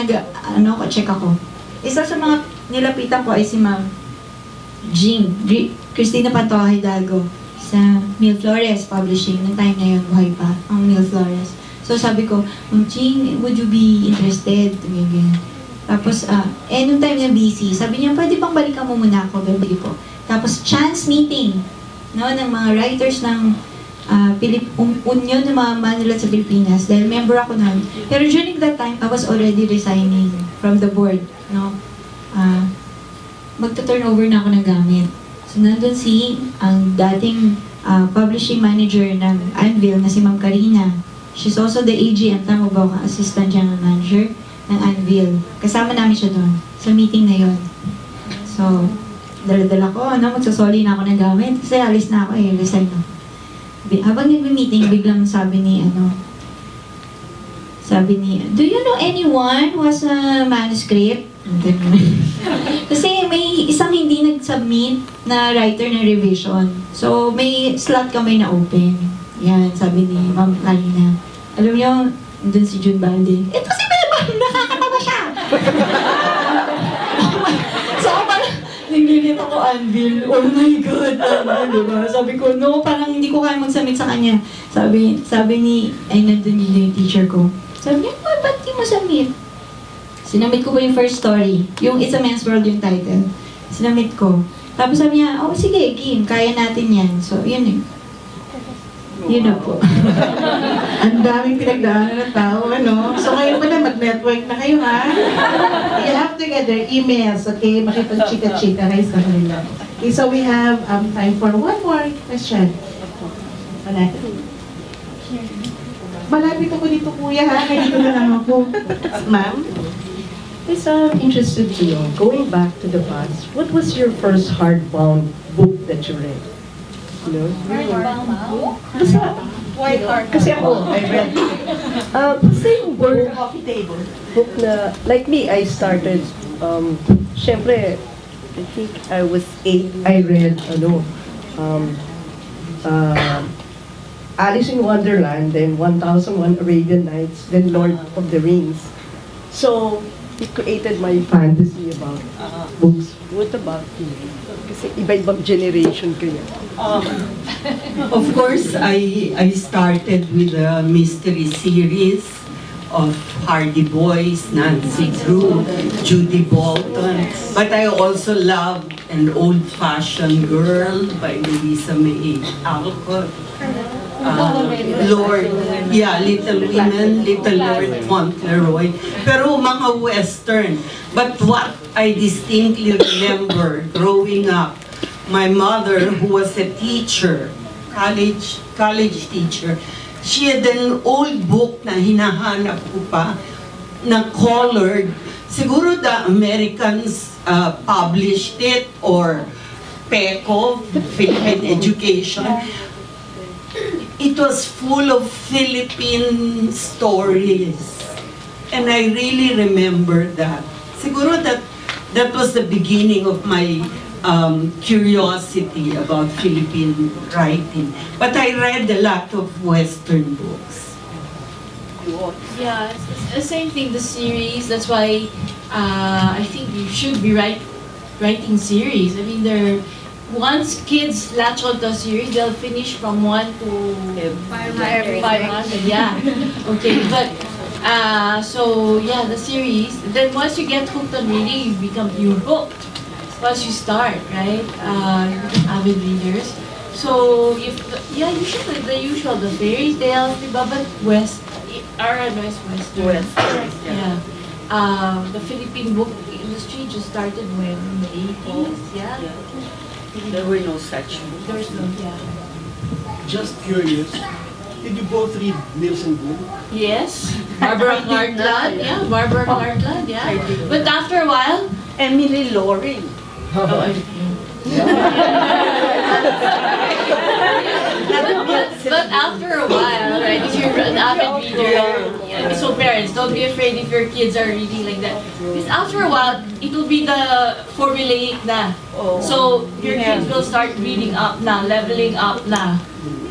check ako. Isa sa mga nilapitan ko ay si Ma'am Cristina Pantoja Hidalgo sa Mil Flores Publishing. Nung time na yun, buhay pa, ang Mil Flores. So sabi ko, Ma'am Jean, would you be interested? Tapos, nung time na busy, sabi niya, pwede bang balikan mo muna ako, Beverly po. Tapos, chance meeting, no, ng mga writers ng Union ng mga manulat sa Pilipinas, dahil member ako nun. Pero during that time, I was already resigning from the board, no. Magta-turnover na ako ng gamit. So, nandun ang dating publishing manager ng Anvil na si Ma'am Karina. She's also the AGM, tama ba ako, Assistant General Manager ng Anvil. Kasama namin siya doon sa meeting na yon. So, dala-dala ko, magsasoli na ako ng gamit kasi alis na ako, resign na. Habang nagme-meeting, biglang sabi ni, do you know anyone who has a manuscript? Kasi may isang hindi nag-submit na writer na revision. So, may slot kami na open. Yan, sabi ni Ma'am Karina. Alam niyo, doon si June Balde. Ito si Beverly, nakakatawa siya! So, parang, naglilit ako, Anvil. Oh my God, Anvil, diba? Sabi ko, no, parang hindi ko kaya mag-submit sa kanya. Sabi nandun yung teacher ko. Sabi niya, ba't di mo submit? Sinamit ko po yung first story. Yung It's a Man's World yung title. Sinamit ko. Tapos sabi niya, sige, Kim, kaya natin yan. So, yun eh. Yun na po. Ang daming pinagdaanan ng tao, So ngayon pala, mag-network na kayo, ha? You have to get their emails, okay? Makipag-chika-chika kayo sa kanila. Okay, so we have time for one more question. Malapit ako dito, kuya, ha? Kaya dito na lang ako. Ma'am? Yes, I'm interested to know, going back to the past, what was your first hardbound book that you read? Kasi ako, I read basta yung book na, like me, I started, syempre, I think I was 8, I read, Alice in Wonderland, then 1001 Arabian Nights, then Lord of the Rings. So, it created my fantasy about books. What about you? Kasi iba-ibang generation kayo. Of course, I started with a mystery series of Hardy Boys, Nancy Drew, Judy Bolton. But I also loved An Old-Fashioned Girl by Louisa May Alcott. Little Women, Little Lord Fauntleroy. Pero mga Western. But what I distinctly remember growing up, my mother, who was a teacher, college teacher, she had an old book na hinahanap ko pa, na colored. Siguro the Americans published it, or PECO, Philippine Education. It was full of Philippine stories. And I really remember that. Siguro that was the beginning of my curiosity about Philippine writing. But I read a lot of Western books. Yeah, it's the same thing, the series. That's why I think you should be writing series. I mean, once kids latch onto a series, they'll finish from 1 to 500. Yeah. Okay, but so yeah, the series. Then once you get hooked on reading, you're hooked. Once you start, right? You become avid readers. So you should read the usual, the fairy tales, diba? But Western. Yeah. The Philippine book, industry just started when, in the 80s, yeah? There were no such. There's no, yeah. Just curious, did you both read Nielsen Boom? Yes, Barbara Cartland, yeah, Barbara Cartland, yeah. I did. But after a while, Emily Loring. but after a while, right, if you're an avid reader, so parents, don't be afraid if your kids are reading like that. Because after a while, it will be the formulaic na. So your kids will start reading up na, leveling up na.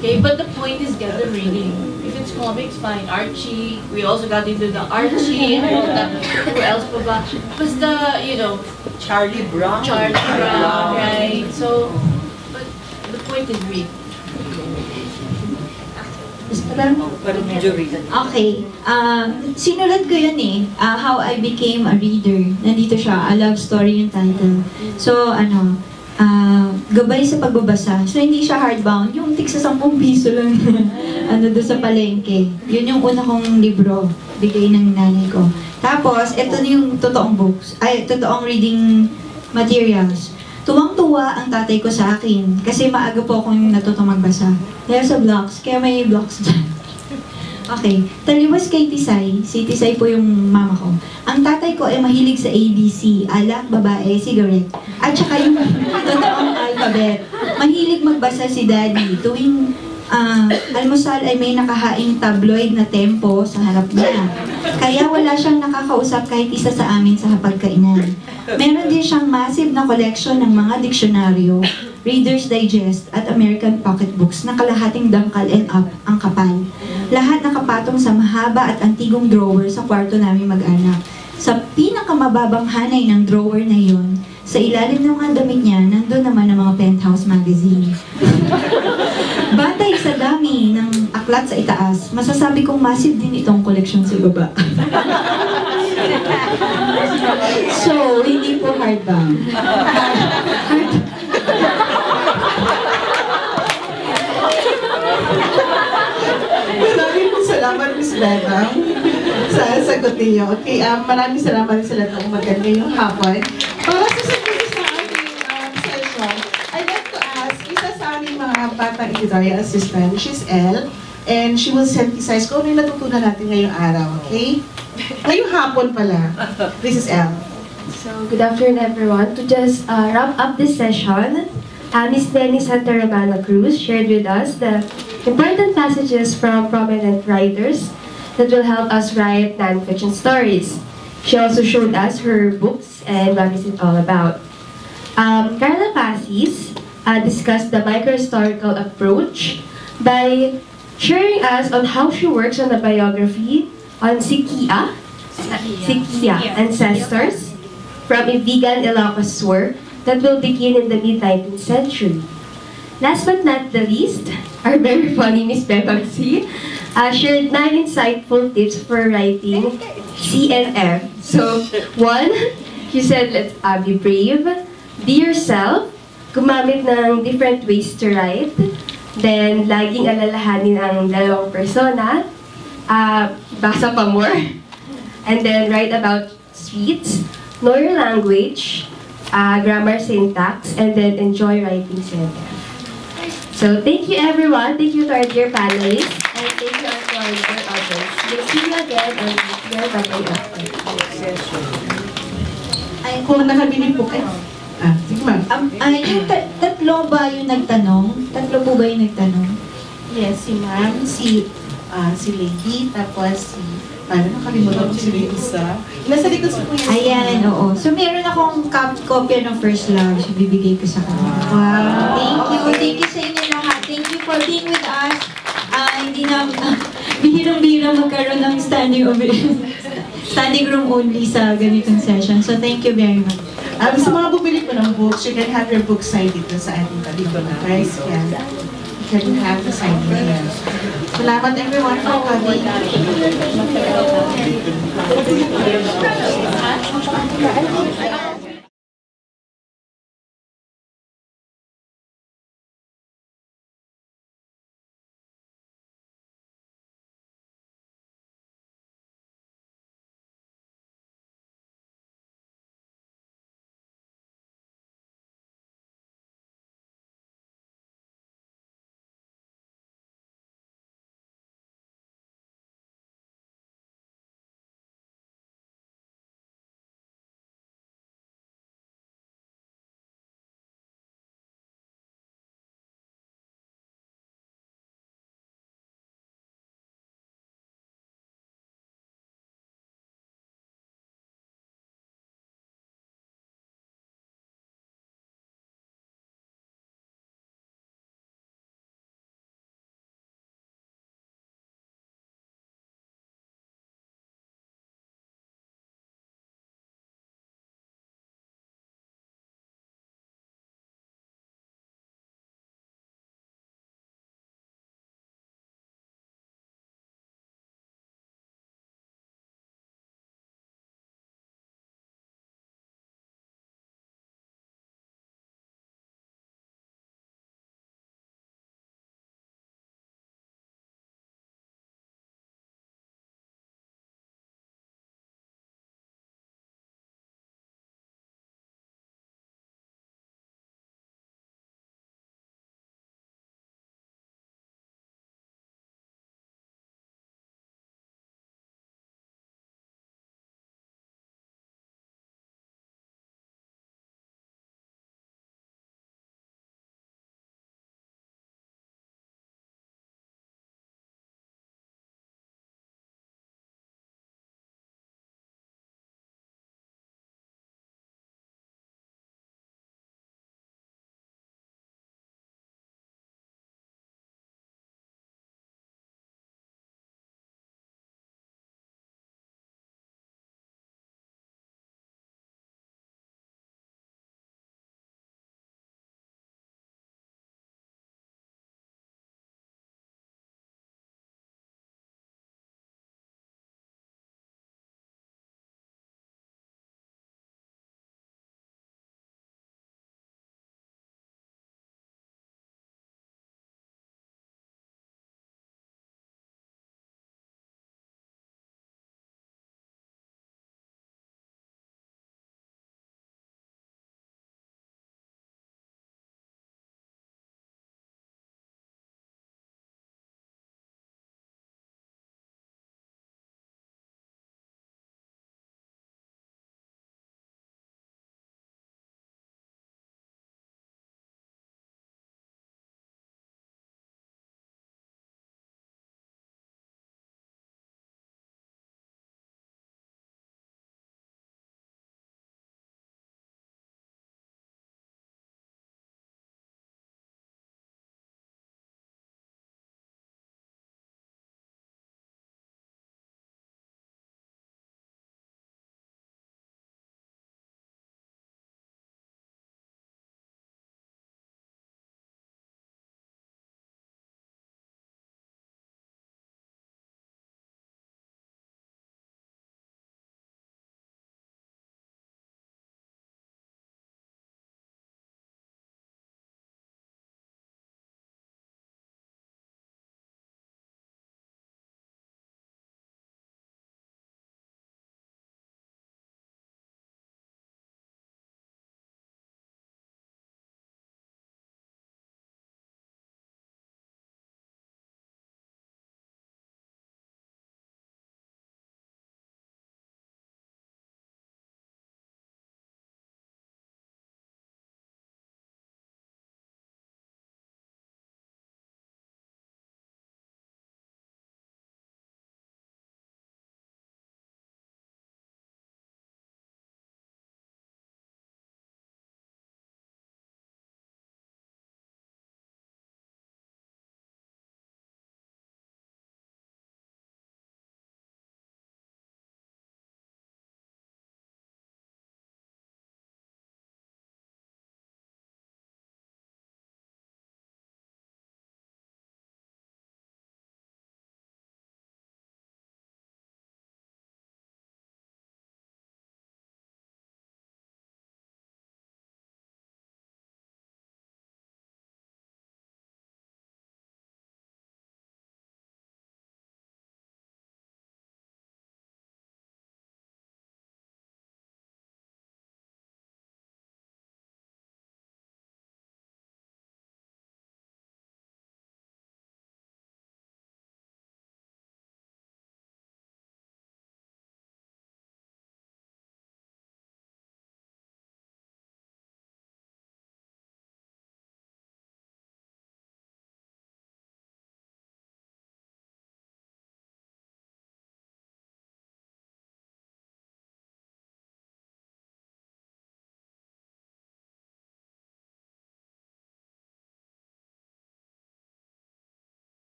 Okay, but the point is get them reading. If it's comics, fine. Archie, we also got into the Archie and all that. Who else pa ba? Basta, you know, Charlie Brown. Charlie Brown, right? So, but the point is read. Okay. Sinulat ko yun eh. How I Became a Reader. Nandito siya. A Love Story yung title. So, gabay sa pagbabasa. So, hindi siya hardbound. Yung tig sa 10 piso lang. Doon sa palengke. Yun yung una kong libro. Bigay ng nanay ko. Tapos, ito na yung totoong books. Ay, totoong reading materials. Tuwang-tuwa ang tatay ko sa akin kasi maaga po akong natutong magbasa. Dahil sa blocks, kaya may blocks dyan. Okay, taliwas kay Tisay. Si Tisay po yung mama ko. Ang tatay ko ay mahilig sa ABC, alak, babae, cigarette. At saka yung totoong alphabet. Mahilig magbasa si Daddy. Tuwing almusal ay may nakahaing tabloid na tempo sa harap niya. Kaya wala siyang nakakausap kahit isa sa amin sa hapagkainan. Meron din siyang massive na collection ng mga diksyonaryo, Reader's Digest at American pocketbooks na kalahating dangkal and up ang kapal. Lahat nakapatong sa mahaba at antigong drawer sa kwarto namin mag-anak. Sa pinakamababang hanay ng drawer na yon, sa ilalim ng mga damit niya, nandun naman ang mga penthouse magazine. Batay sa dami ng aklat sa itaas, masasabi kong massive din itong koleksyon sa baba. So, hindi po hardbound. Maraming po salamat, Miss Bebang, sa sagot niyo. Okay, maraming salamat sa lahat ng maganda yung hapon. Para sa sagot sa aming session, I'd like to ask isa sa aming mga batang editorial assistant, she's Elle, and she will synthesize kung ano yung natutunan natin ngayong araw, okay? Ngayong hapon pala. This is Elle. So, good afternoon everyone. To just wrap up this session, Miss Nemi Romana-Cruz shared with us the important passages from prominent writers that will help us write non-fiction stories. She also showed us her books and what is it all about. Carla Pacis discussed the microhistorical approach by sharing us on how she works on a biography on Sikia ancestors from a vegan Ilocos work that will begin in the mid-19th century. Last but not the least, our very funny Miss Beverly shared 9 insightful tips for writing CNF. So, 1, she said, let's be brave, be yourself, gumamit ng different ways to write, then laging alalahanin ang dalawang persona, basa pa more, and then write about sweets, know your language, grammar, syntax, and then enjoy writing CNF. So thank you everyone, thank you to our dear panelists, and thank you to our dear audience. We'll see you again on your babay after. Ay, kung nakabili po kayo. Sige ma'am. Yung tatlo ba yung nagtanong? Tatlo po ba yung nagtanong? Yes, si ma'am, si Lady, tapos si... Paano nakalimutan ko si Lady isa? Nasa likod sa kuya. Ayan, oo. So meron akong kopya ng First Love. So bibigay ko sa kanya. Wow. Thank you sa inyo lahat. Thank you for being with us. Hindi na, bihirang-bihirang magkaroon ng standing room only sa ganitong session. So thank you very much. Sa mga bumili po ng books, you can have your book signed dito sa ating tabi ko na. Guys, yan. You can have the sign here. Salamat everyone for coming.